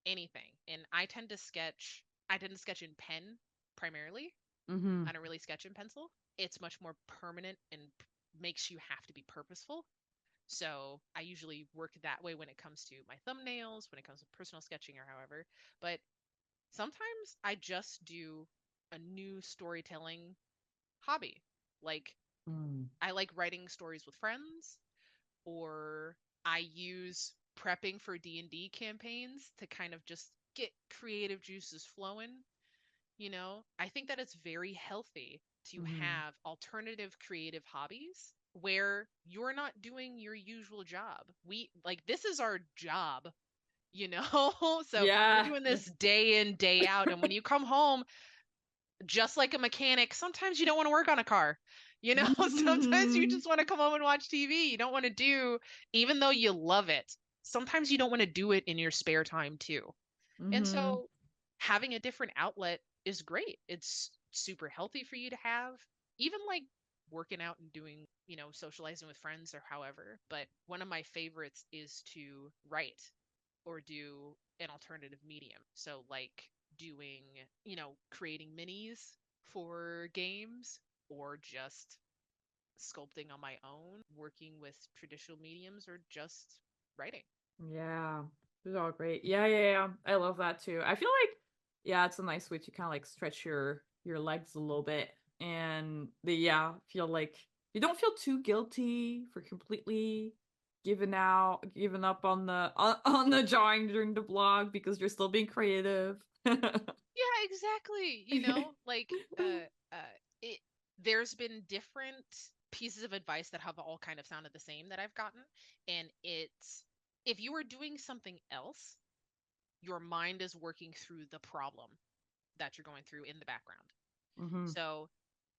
anything. And I tend to sketch in pen primarily. I don't really sketch in pencil. It's much more permanent and makes you have to be purposeful. So I usually work that way when it comes to my thumbnails, when it comes to personal sketching or however. But sometimes I just do a new storytelling hobby. Like I like writing stories with friends, or I use prepping for D&D campaigns to kind of just get creative juices flowing, you know? I think that it's very healthy to Mm-hmm. have alternative creative hobbies where you're not doing your usual job. We like this is our job, you know? So we're Yeah. doing this day in, day out, and when you come home, just like a mechanic, sometimes you don't want to work on a car. You know, sometimes you Mm-hmm. just want to come home and watch TV. You don't want to do, even though you love it, sometimes you don't want to do it in your spare time too. And Mm-hmm. so having a different outlet is great. It's super healthy for you to have, even like working out and doing, you know, socializing with friends or however. But one of my favorites is to write or do an alternative medium. So, like doing, you know, creating minis for games or just sculpting on my own, working with traditional mediums, or just writing. Yeah. It's all great. Yeah, yeah, yeah. I love that too. I feel like, yeah, it's a nice way to kind of like stretch your legs a little bit. And feel like you don't feel too guilty for completely giving up on on the drawing during the blog because you're still being creative. Yeah, exactly. You know, like it there's been different pieces of advice that have all kind of sounded the same that I've gotten, and it's if you are doing something else, your mind is working through the problem that you're going through in the background. Hmm. So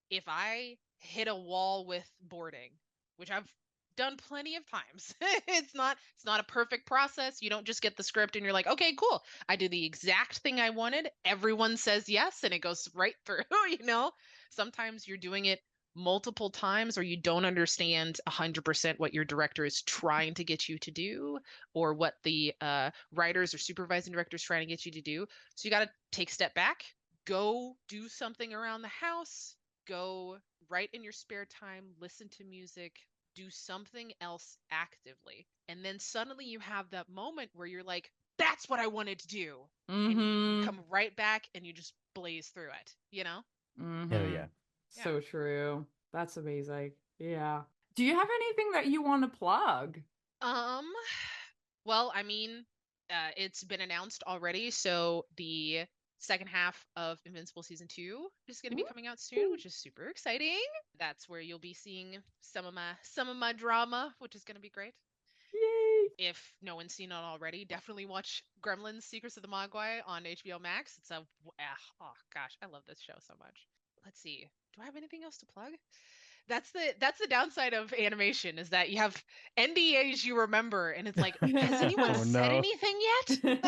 if I hit a wall with boarding, which I've done plenty of times, it's not a perfect process. You don't just get the script and you're like, okay, cool. I did the exact thing I wanted. Everyone says yes, and it goes right through, you know? Sometimes you're doing it multiple times or you don't understand 100% what your director is trying to get you to do or what the writers or supervising directors trying to get you to do. So you got to take a step back, go do something around the house, go write in your spare time, listen to music, do something else actively. And then suddenly you have that moment where you're like, that's what I wanted to do. And you Hmm. come right back and you just blaze through it, you know? hell Hmm. yeah. Yeah. So true. That's amazing. Yeah. Do you have anything that you want to plug? Well, I mean, it's been announced already, so the second half of Invincible season 2 is going to be coming out soon, which is super exciting. That's where you'll be seeing some of my drama, which is going to be great. Yay! If no one's seen it already, definitely watch Gremlins: Secrets of the Mogwai on HBO Max. Oh gosh, I love this show so much. Let's see. Do I have anything else to plug? That's the downside of animation, is that you have NDAs you remember, and it's like, has anyone Oh, said no. anything yet?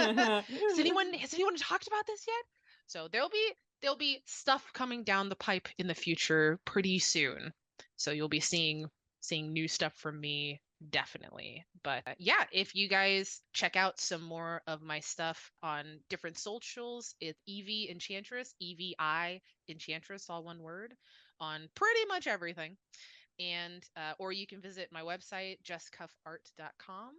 Has anyone talked about this yet? So there'll be stuff coming down the pipe in the future pretty soon. So you'll be seeing new stuff from me, definitely. But yeah, if you guys check out some more of my stuff on different socials, it's EV Enchantress, EVI Enchantress, all one word, on pretty much everything. And or you can visit my website, jesscuffart.com,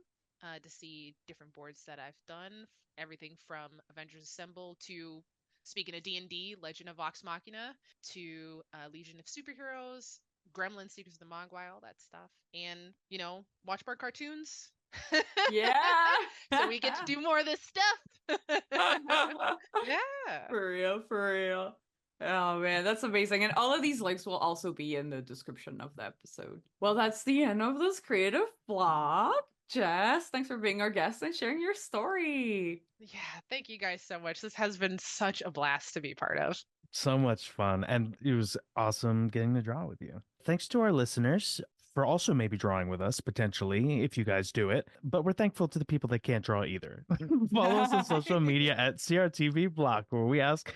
to see different boards that I've done, everything from Avengers Assemble to, speaking of D&D, Legend of Vox Machina, to Legion of Superheroes, Gremlins, Secrets of the Mogwai, all that stuff. And, watch more cartoons. Yeah. So we get to do more of this stuff. Yeah. For real, for real. Oh man, that's amazing. And all of these links will also be in the description of the episode. Well, that's the end of this creative blog. Jess, thanks for being our guest and sharing your story. Yeah, thank you guys so much. This has been such a blast to be part of. So much fun. And it was awesome getting to draw with you. Thanks to our listeners for also maybe drawing with us, potentially, if you guys do it. But we're thankful to the people that can't draw either. Follow us on social media at CRTV Block, where we ask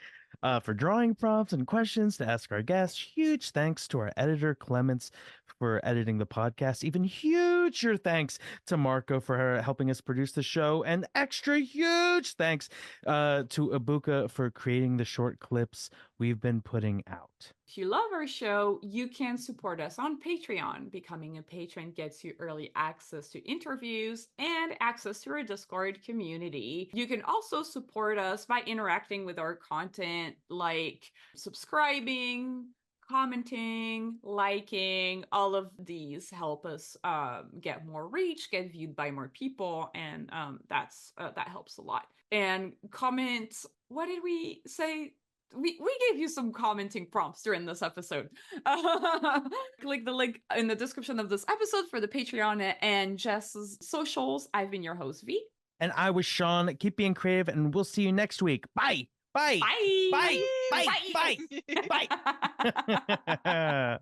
for drawing prompts and questions to ask our guests. Huge thanks to our editor, Clements, for editing the podcast. Even huger thanks to Marco for helping us produce the show. And extra huge thanks to Ibuka for creating the short clips we've been putting out. If you love our show, you can support us on Patreon. Becoming a patron gets you early access to interviews and access to our Discord community. You can also support us by interacting with our content, like subscribing, commenting, liking. All of these help us get more reach, get viewed by more people, and that helps a lot. And comments, what did we say? We gave you some commenting prompts during this episode. Click the link in the description of this episode for the Patreon and Jess's socials. I've been your host, V. And I was Sean. Keep being creative, and we'll see you next week. Bye. Bye. Bye. Bye. Bye. Bye. Bye. Bye.